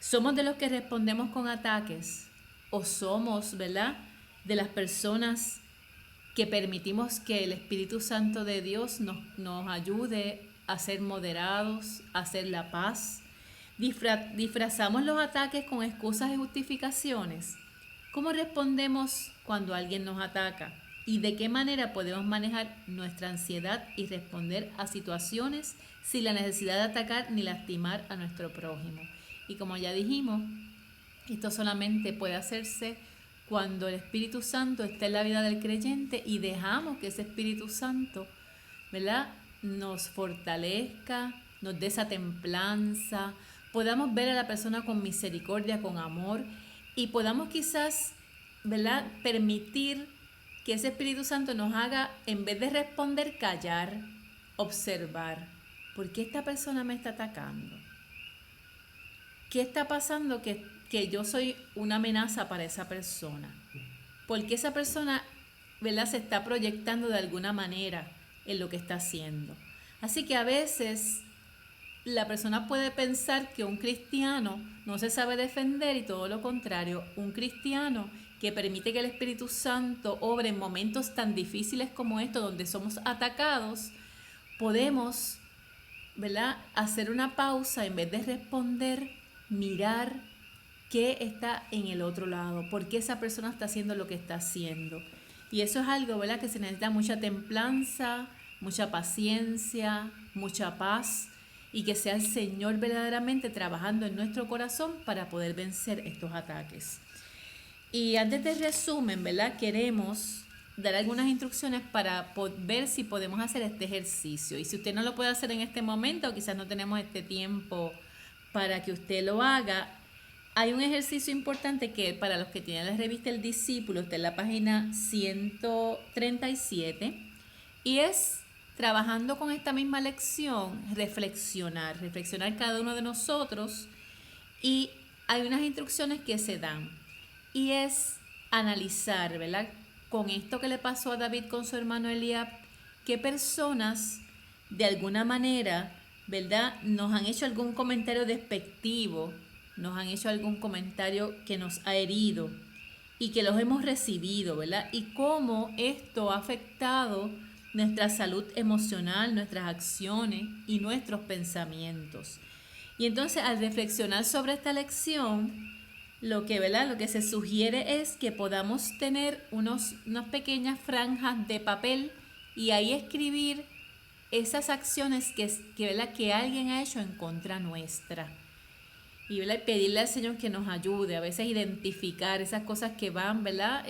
¿Somos de los que respondemos con ataques o somos, ¿verdad?, de las personas que permitimos que el Espíritu Santo de Dios nos ayude a ser moderados, a hacer la paz? ¿Disfrazamos los ataques con excusas y justificaciones? ¿Cómo respondemos cuando alguien nos ataca? ¿Y de qué manera podemos manejar nuestra ansiedad y responder a situaciones sin la necesidad de atacar ni lastimar a nuestro prójimo? Y como ya dijimos, esto solamente puede hacerse cuando el Espíritu Santo está en la vida del creyente y dejamos que ese Espíritu Santo, ¿verdad?, nos fortalezca, nos dé esa templanza, podamos ver a la persona con misericordia, con amor, y podamos quizás, ¿verdad?, permitir que ese Espíritu Santo nos haga, en vez de responder, callar, observar. ¿Por qué esta persona me está atacando? ¿Qué está pasando que yo soy una amenaza para esa persona? ¿Por qué esa persona, ¿verdad?, se está proyectando de alguna manera? en lo que está haciendo. Así que a veces la persona puede pensar que un cristiano no se sabe defender y todo lo contrario, un cristiano que permite que el Espíritu Santo obre en momentos tan difíciles como estos, donde somos atacados, podemos, ¿verdad?, hacer una pausa en vez de responder, mirar qué está en el otro lado, por qué esa persona está haciendo lo que está haciendo. Y eso es algo, ¿verdad?, que se necesita mucha templanza, mucha paciencia, mucha paz, y que sea el Señor verdaderamente trabajando en nuestro corazón para poder vencer estos ataques. Y antes del resumen, ¿verdad?, queremos dar algunas instrucciones para ver si podemos hacer este ejercicio. Y si usted no lo puede hacer en este momento, quizás no tenemos este tiempo para que usted lo haga, hay un ejercicio importante que para los que tienen la revista El Discípulo, está en la página 137, y es, trabajando con esta misma lección, reflexionar cada uno de nosotros, y hay unas instrucciones que se dan, y es analizar, ¿verdad?, con esto que le pasó a David con su hermano Eliab, qué personas de alguna manera, ¿verdad?, nos han hecho algún comentario despectivo, nos han hecho algún comentario que nos ha herido y que los hemos recibido, ¿verdad? Y cómo esto ha afectado nuestra salud emocional, nuestras acciones y nuestros pensamientos. Y entonces, al reflexionar sobre esta lección, lo que se sugiere es que podamos tener unas pequeñas franjas de papel y ahí escribir esas acciones que alguien ha hecho en contra nuestra. Y pedirle al Señor que nos ayude a veces a identificar esas cosas que van, ¿verdad?,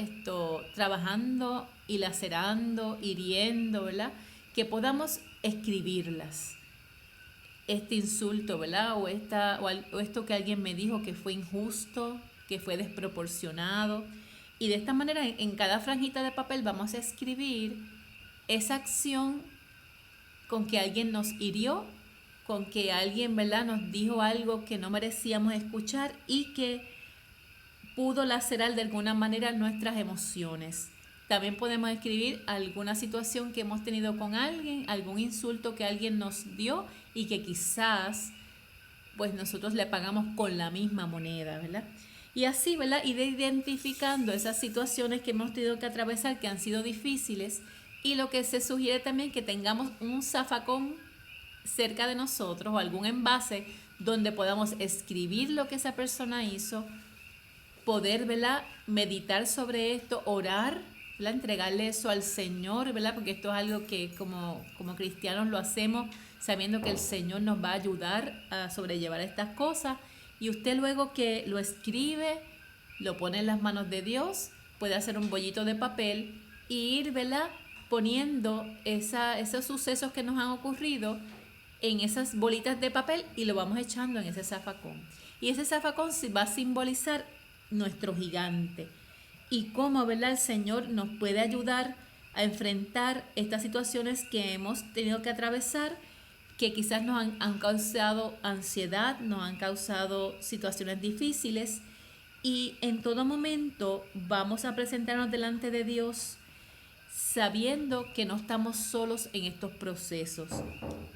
trabajando y lacerando, hiriendo, ¿verdad?, que podamos escribirlas. Este insulto, ¿verdad?, o esto que alguien me dijo que fue injusto, que fue desproporcionado. Y de esta manera, en cada franjita de papel vamos a escribir esa acción con que alguien nos hirió, con que alguien, ¿verdad?, nos dijo algo que no merecíamos escuchar y que pudo lacerar de alguna manera nuestras emociones. También podemos escribir alguna situación que hemos tenido con alguien, algún insulto que alguien nos dio y que quizás pues nosotros le pagamos con la misma moneda, ¿verdad? Y así, ¿verdad?, ir identificando esas situaciones que hemos tenido que atravesar, que han sido difíciles, y lo que se sugiere también que tengamos un zafacón cerca de nosotros o algún envase donde podamos escribir lo que esa persona hizo, poder, ¿verdad?, meditar sobre esto, orar, ¿verdad?, entregarle eso al Señor, ¿verdad?, porque esto es algo que como cristianos lo hacemos sabiendo que el Señor nos va a ayudar a sobrellevar estas cosas. Y usted, luego que lo escribe, lo pone en las manos de Dios, puede hacer un bollito de papel y ir, ¿verdad?, poniendo esos sucesos que nos han ocurrido en esas bolitas de papel y lo vamos echando en ese zafacón. Y ese zafacón va a simbolizar nuestro gigante y cómo, ¿verdad?, el Señor nos puede ayudar a enfrentar estas situaciones que hemos tenido que atravesar, que quizás nos han causado ansiedad, nos han causado situaciones difíciles, y en todo momento vamos a presentarnos delante de Dios sabiendo que no estamos solos en estos procesos,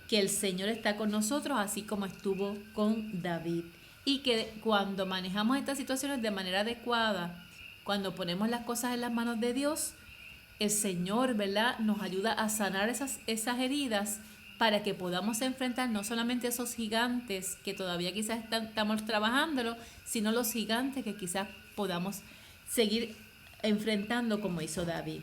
que el Señor está con nosotros así como estuvo con David, y que cuando manejamos estas situaciones de manera adecuada, cuando ponemos las cosas en las manos de Dios, el Señor, ¿verdad?, nos ayuda a sanar esas heridas para que podamos enfrentar no solamente esos gigantes que todavía quizás estamos trabajándolo, sino los gigantes que quizás podamos seguir enfrentando como hizo David.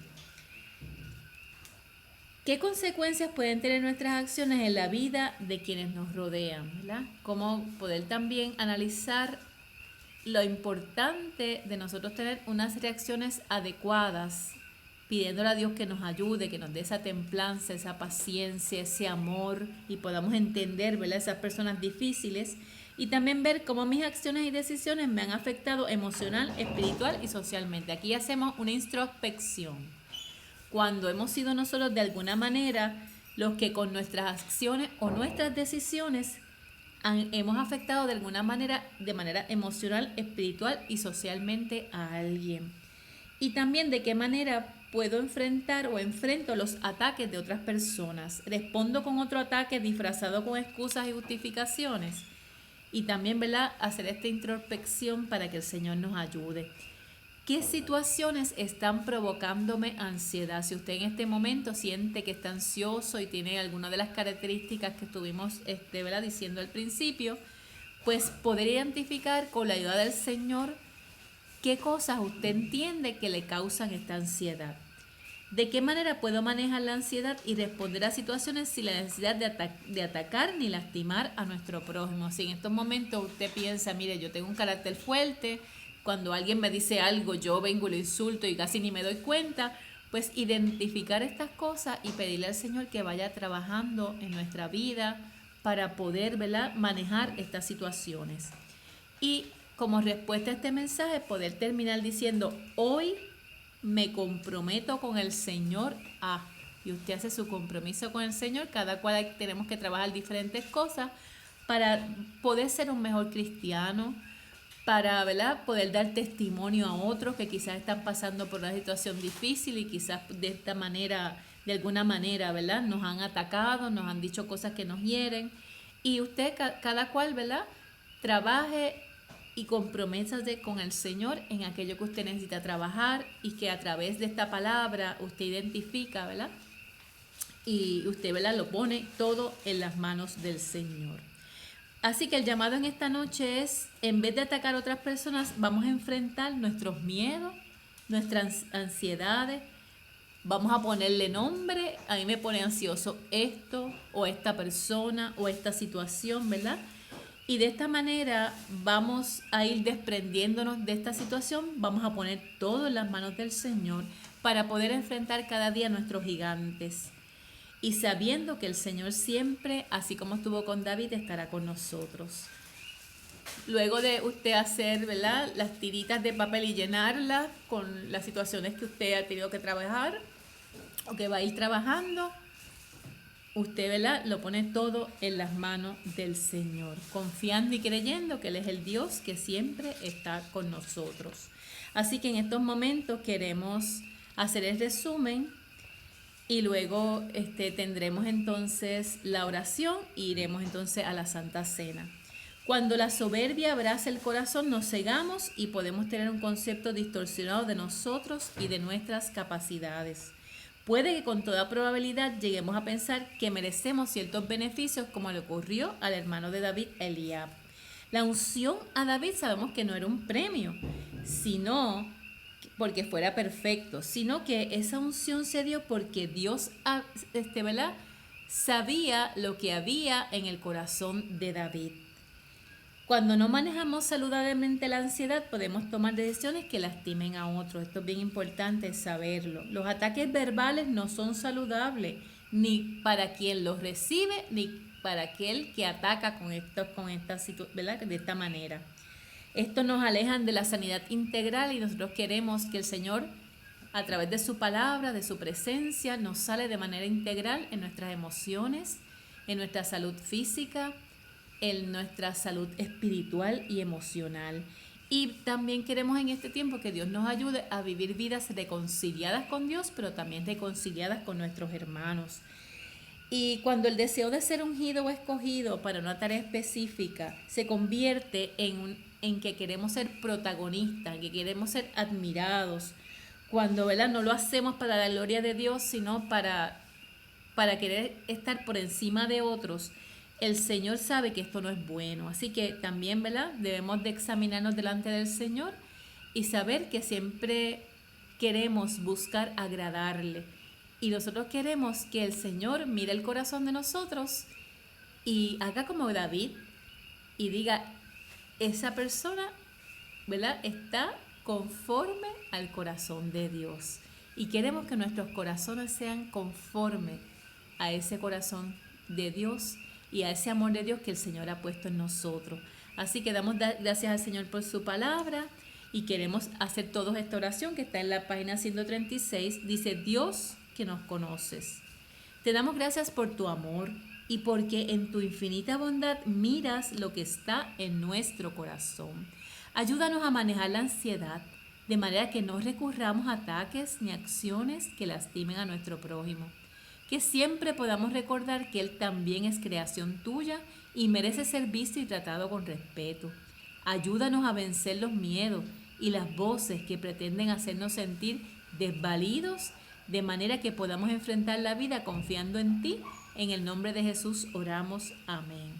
¿Qué consecuencias pueden tener nuestras acciones en la vida de quienes nos rodean, ¿verdad? Cómo poder también analizar lo importante de nosotros tener unas reacciones adecuadas, pidiéndole a Dios que nos ayude, que nos dé esa templanza, esa paciencia, ese amor, y podamos entender, ¿verdad?, esas personas difíciles, y también ver cómo mis acciones y decisiones me han afectado emocional, espiritual y socialmente. Aquí hacemos una introspección. Cuando hemos sido nosotros de alguna manera los que con nuestras acciones o nuestras decisiones hemos afectado de alguna manera, de manera emocional, espiritual y socialmente a alguien. Y también de qué manera puedo enfrentar o enfrento los ataques de otras personas. Respondo con otro ataque disfrazado con excusas y justificaciones. Y también, ¿verdad?, hacer esta introspección para que el Señor nos ayude. ¿Qué situaciones están provocándome ansiedad? Si usted en este momento siente que está ansioso y tiene alguna de las características que estuvimos ¿verdad?, diciendo al principio, pues poder identificar con la ayuda del Señor qué cosas usted entiende que le causan esta ansiedad. ¿De qué manera puedo manejar la ansiedad y responder a situaciones sin la necesidad de atacar ni lastimar a nuestro prójimo? Si en estos momentos usted piensa, mire, yo tengo un carácter fuerte, cuando alguien me dice algo, yo vengo y lo insulto y casi ni me doy cuenta, pues identificar estas cosas y pedirle al Señor que vaya trabajando en nuestra vida para poder, ¿verdad?, manejar estas situaciones. Y como respuesta a este mensaje, poder terminar diciendo, hoy me comprometo con el Señor a, y usted hace su compromiso con el Señor, cada cual tenemos que trabajar diferentes cosas para poder ser un mejor cristiano, para, ¿verdad?, poder dar testimonio a otros que quizás están pasando por una situación difícil y quizás de alguna manera, ¿verdad?, nos han atacado, nos han dicho cosas que nos hieren. Y usted, cada cual, ¿verdad?, trabaje y comprométase con el Señor en aquello que usted necesita trabajar y que a través de esta palabra usted identifica, ¿verdad?, y usted, ¿verdad?, lo pone todo en las manos del Señor. Así que el llamado en esta noche es, en vez de atacar a otras personas, vamos a enfrentar nuestros miedos, nuestras ansiedades, vamos a ponerle nombre. A mí me pone ansioso esto o esta persona o esta situación, ¿verdad? Y de esta manera vamos a ir desprendiéndonos de esta situación, vamos a poner todo en las manos del Señor para poder enfrentar cada día nuestros gigantes. Y sabiendo que el Señor siempre, así como estuvo con David, estará con nosotros. Luego de usted hacer, ¿verdad?, las tiritas de papel y llenarlas con las situaciones que usted ha tenido que trabajar o que va a ir trabajando, usted, ¿verdad?, lo pone todo en las manos del Señor, confiando y creyendo que Él es el Dios que siempre está con nosotros. Así que en estos momentos queremos hacer el resumen y luego tendremos entonces la oración e iremos entonces a la Santa Cena. Cuando la soberbia abraza el corazón, nos cegamos y podemos tener un concepto distorsionado de nosotros y de nuestras capacidades. Puede que con toda probabilidad lleguemos a pensar que merecemos ciertos beneficios, como le ocurrió al hermano de David, Eliab. La unción a David sabemos que no era un premio, sino porque fuera perfecto, sino que esa unción se dio porque Dios, ¿verdad?, sabía lo que había en el corazón de David. Cuando no manejamos saludablemente la ansiedad, podemos tomar decisiones que lastimen a otros. Esto es bien importante saberlo. Los ataques verbales no son saludables, ni para quien los recibe, ni para aquel que ataca ¿verdad?, de esta manera. Esto nos alejan de la sanidad integral y nosotros queremos que el Señor, a través de su palabra, de su presencia, nos sale de manera integral en nuestras emociones, en nuestra salud física, en nuestra salud espiritual y emocional. Y también queremos en este tiempo que Dios nos ayude a vivir vidas reconciliadas con Dios, pero también reconciliadas con nuestros hermanos. Y cuando el deseo de ser ungido o escogido para una tarea específica se convierte en que queremos ser protagonistas, que queremos ser admirados, cuando, ¿verdad?, no lo hacemos para la gloria de Dios, sino para querer estar por encima de otros, el Señor sabe que esto no es bueno. Así que también, ¿verdad?, debemos de examinarnos delante del Señor y saber que siempre queremos buscar agradarle. Y nosotros queremos que el Señor mire el corazón de nosotros y haga como David y diga, esa persona, ¿verdad?, está conforme al corazón de Dios. Y queremos que nuestros corazones sean conforme a ese corazón de Dios y a ese amor de Dios que el Señor ha puesto en nosotros. Así que damos gracias al Señor por su palabra y queremos hacer todos esta oración que está en la página 136. Dice, Dios que nos conoces, te damos gracias por tu amor y porque en tu infinita bondad miras lo que está en nuestro corazón. Ayúdanos a manejar la ansiedad, de manera que no recurramos a ataques ni acciones que lastimen a nuestro prójimo. Que siempre podamos recordar que Él también es creación tuya y merece ser visto y tratado con respeto. Ayúdanos a vencer los miedos y las voces que pretenden hacernos sentir desvalidos, de manera que podamos enfrentar la vida confiando en ti. En el nombre de Jesús oramos. Amén.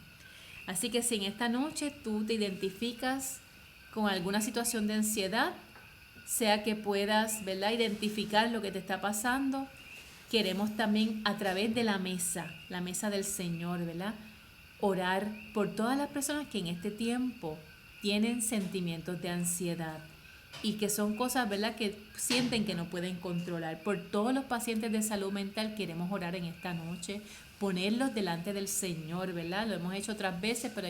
Así que si en esta noche tú te identificas con alguna situación de ansiedad, sea que puedas, ¿verdad?, identificar lo que te está pasando, queremos también a través de la mesa del Señor, ¿verdad?, orar por todas las personas que en este tiempo tienen sentimientos de ansiedad y que son cosas, ¿verdad?, que sienten que no pueden controlar. Por todos los pacientes de salud mental queremos orar en esta noche, ponerlos delante del Señor, ¿verdad? Lo hemos hecho otras veces, pero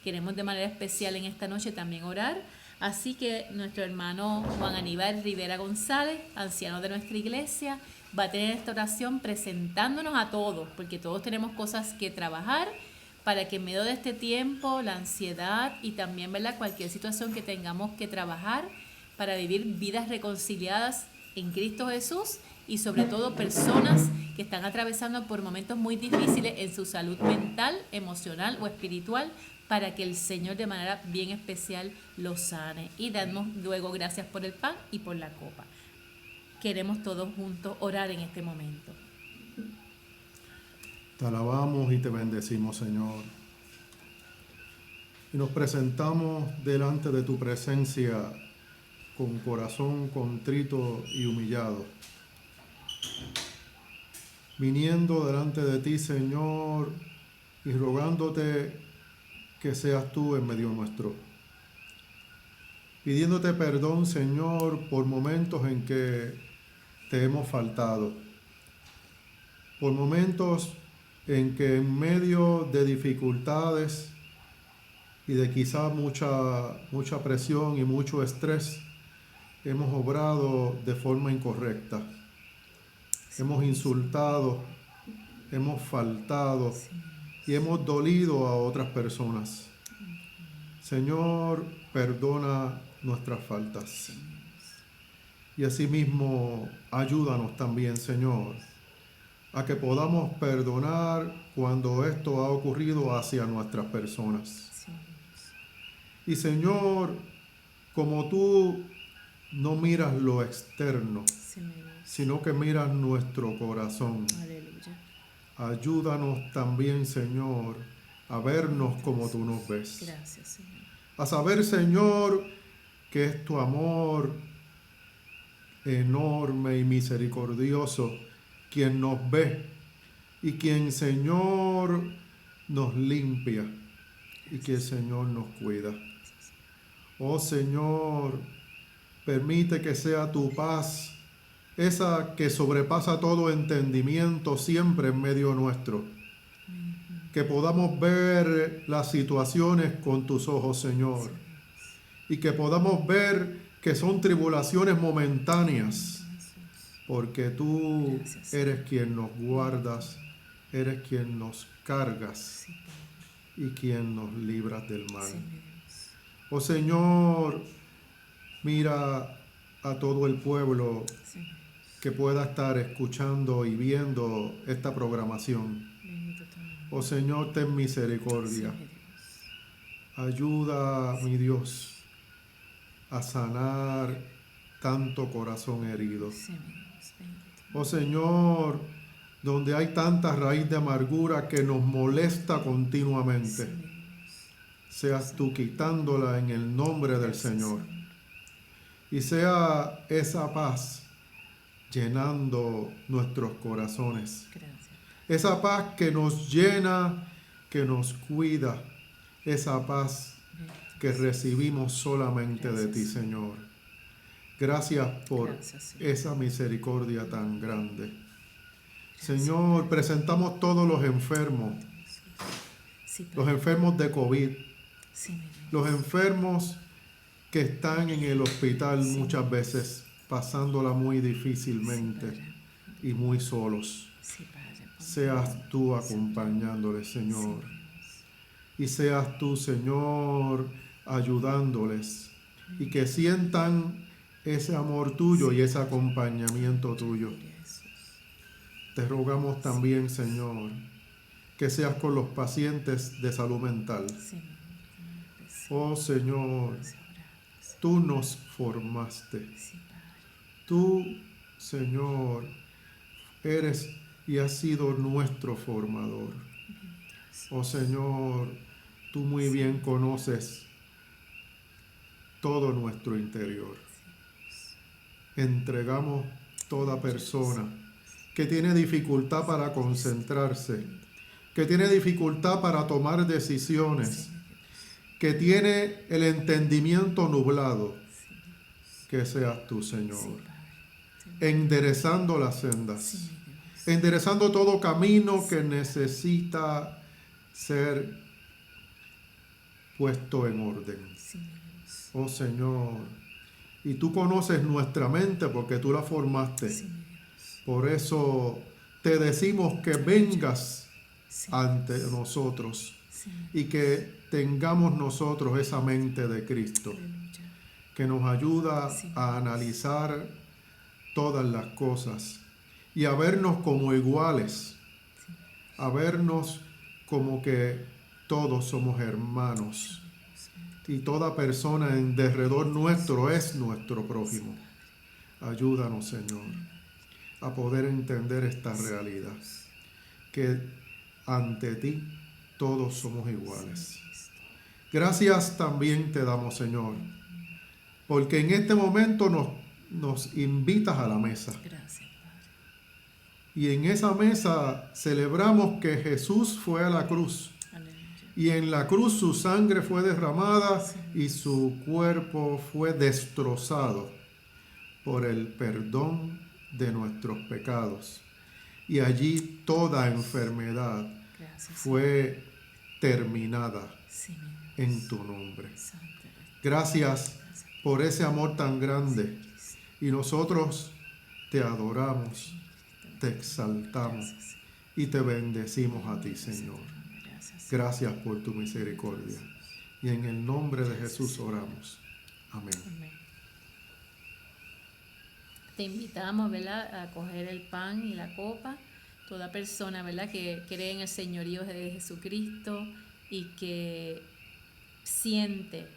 queremos de manera especial en esta noche también orar. Así que nuestro hermano Juan Aníbal Rivera González, anciano de nuestra iglesia, va a tener esta oración presentándonos a todos, porque todos tenemos cosas que trabajar para que en medio de este tiempo, la ansiedad y también, ¿verdad?, cualquier situación que tengamos que trabajar para vivir vidas reconciliadas en Cristo Jesús y sobre todo personas que están atravesando por momentos muy difíciles en su salud mental, emocional o espiritual, para que el Señor de manera bien especial los sane. Y damos luego gracias por el pan y por la copa. Queremos todos juntos orar en este momento. Te alabamos y te bendecimos, Señor. Y nos presentamos delante de tu presencia con corazón contrito y humillado, viniendo delante de ti, Señor, y rogándote que seas tú en medio nuestro. Pidiéndote perdón, Señor, por momentos en que te hemos faltado, por momentos en que en medio de dificultades y de quizá mucha presión y mucho estrés, hemos obrado de forma incorrecta. Hemos insultado, hemos faltado y hemos dolido a otras personas. Señor, perdona nuestras faltas. Y asimismo, ayúdanos también, Señor, a que podamos perdonar cuando esto ha ocurrido hacia nuestras personas. Y Señor, como tú no miras lo externo, sino que miras nuestro corazón. Aleluya. Ayúdanos también, Señor, a vernos como tú nos ves. Gracias, Señor. A saber, Señor, que es tu amor enorme y misericordioso quien nos ve y quien, Señor, nos limpia y que el Señor nos cuida. Oh Señor, permite que sea tu paz, esa que sobrepasa todo entendimiento, siempre en medio nuestro. Que podamos ver las situaciones con tus ojos, Señor, y que podamos ver que son tribulaciones momentáneas, porque tú eres quien nos guardas, eres quien nos cargas y quien nos libras del mal. Oh Señor, mira a todo el pueblo que pueda estar escuchando y viendo esta programación. Oh Señor, ten misericordia. Ayuda, mi Dios, a sanar tanto corazón herido. Oh Señor, donde hay tanta raíz de amargura que nos molesta continuamente, seas tú quitándola en el nombre del Señor. Y sea esa paz llenando nuestros corazones. Esa paz que nos llena, que nos cuida. Esa paz que recibimos solamente de ti, Señor. Gracias por esa misericordia tan grande. Señor, presentamos todos los enfermos de COVID, los enfermos que están en el hospital muchas veces pasándola muy difícilmente y muy solos. Seas tú acompañándoles, Señor. Y seas tú, Señor, ayudándoles. Y que sientan ese amor tuyo y ese acompañamiento tuyo. Te rogamos también, Señor, que seas con los pacientes de salud mental. Oh Señor, tú nos formaste. Tú, Señor, eres y has sido nuestro formador. Oh Señor, tú muy bien conoces todo nuestro interior. Entregamos toda persona que tiene dificultad para concentrarse, que tiene dificultad para tomar decisiones, que tiene el entendimiento nublado, que seas tú, Señor, enderezando las sendas, enderezando todo camino que necesita ser puesto en orden. Oh Señor, y tú conoces nuestra mente porque tú la formaste. Por eso te decimos que vengas ante nosotros y que tengamos nosotros esa mente de Cristo que nos ayuda a analizar todas las cosas y a vernos como iguales, a vernos como que todos somos hermanos y toda persona en derredor nuestro es nuestro prójimo. Ayúdanos, Señor, a poder entender esta realidad, que ante ti todos somos iguales. Gracias también te damos, Señor, porque en este momento nos invitas a la mesa. Y en esa mesa celebramos que Jesús fue a la cruz. Y en la cruz su sangre fue derramada y su cuerpo fue destrozado por el perdón de nuestros pecados. Y allí toda enfermedad fue terminada en tu nombre. Gracias por ese amor tan grande. Y nosotros te adoramos, te exaltamos y te bendecimos a ti, Señor. Gracias por tu misericordia. Y en el nombre de Jesús oramos. Amén. Te invitamos, ¿verdad?, a coger el pan y la copa. Toda persona, ¿verdad?, que cree en el señorío de Jesucristo y que siente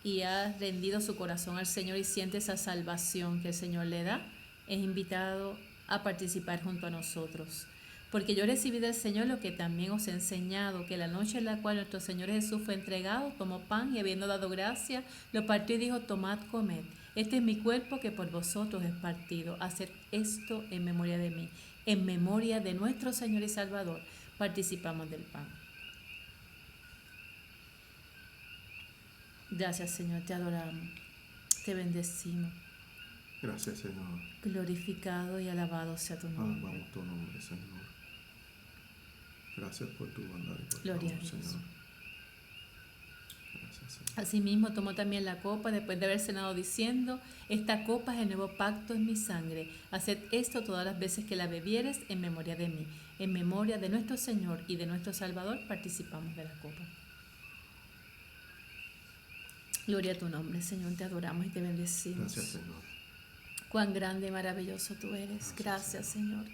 y ha rendido su corazón al Señor y siente esa salvación que el Señor le da, es invitado a participar junto a nosotros. Porque yo recibí del Señor lo que también os he enseñado, que la noche en la cual nuestro Señor Jesús fue entregado, tomó pan y habiendo dado gracia, lo partió y dijo: tomad, comed. Este es mi cuerpo que por vosotros es partido. Haced esto en memoria de mí. En memoria de nuestro Señor y Salvador, participamos del pan. Gracias, Señor, te adoramos, te bendecimos. Gracias, Señor. Glorificado y alabado sea tu nombre. Alabamos tu nombre, Señor. Gracias por tu bondad y por tu Gloria a amor, Dios. Señor. Gracias, Señor. Asimismo tomó también la copa después de haber cenado diciendo: esta copa es el nuevo pacto en mi sangre. Haced esto todas las veces que la bebieres en memoria de mí. En memoria de nuestro Señor y de nuestro Salvador participamos de la copa. Gloria a tu nombre, Señor, te adoramos y te bendecimos. Gracias, Señor. Cuán grande y maravilloso tú eres. Gracias, Señor,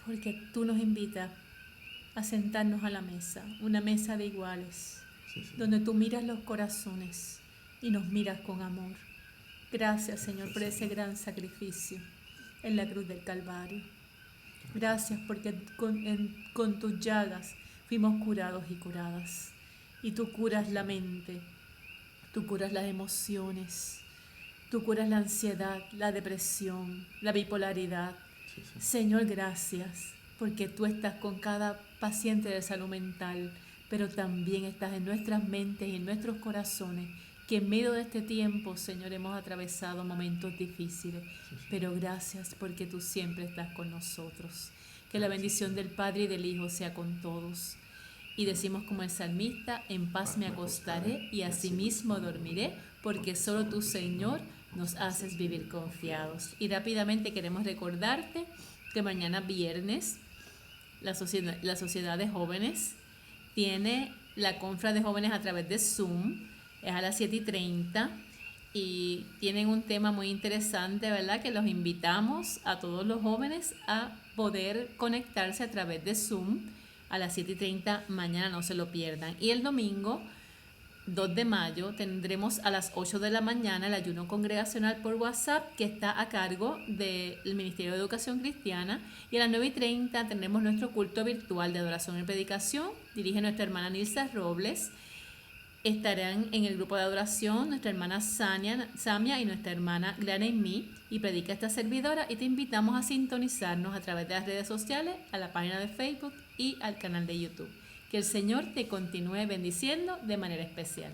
porque tú nos invitas a sentarnos a la mesa, una mesa de iguales, donde tú miras los corazones y nos miras con amor. Gracias, Señor, por ese gran sacrificio en la cruz del Calvario. Gracias porque con tus llagas fuimos curados y curadas. Y tú curas la mente, tú curas las emociones, tú curas la ansiedad, la depresión, la bipolaridad. Señor, gracias porque tú estás con cada paciente de salud mental, pero también estás en nuestras mentes y en nuestros corazones, que en medio de este tiempo, Señor, hemos atravesado momentos difíciles, pero gracias porque tú siempre estás con nosotros. Que la bendición del Padre y del Hijo sea con todos. Y decimos como el salmista: en paz me acostaré y asimismo dormiré, porque solo tú, Señor, nos haces vivir confiados. Y rápidamente queremos recordarte que mañana viernes la Sociedad de Jóvenes tiene la confra de jóvenes a través de Zoom, es a las 7:30, y tienen un tema muy interesante, ¿verdad? Que los invitamos a todos los jóvenes a poder conectarse a través de Zoom a las 7:30 mañana, no se lo pierdan. Y el domingo 2 de mayo tendremos a las 8 de la mañana el ayuno congregacional por WhatsApp, que está a cargo del Ministerio de Educación Cristiana, y a las 9:30 tendremos nuestro culto virtual de adoración y predicación. Dirige nuestra hermana Nilsa Robles. Estarán en el grupo de adoración nuestra hermana Samia y nuestra hermana Glenn Me, y predica esta servidora, y te invitamos a sintonizarnos a través de las redes sociales, a la página de Facebook y al canal de YouTube. Que el Señor te continúe bendiciendo de manera especial.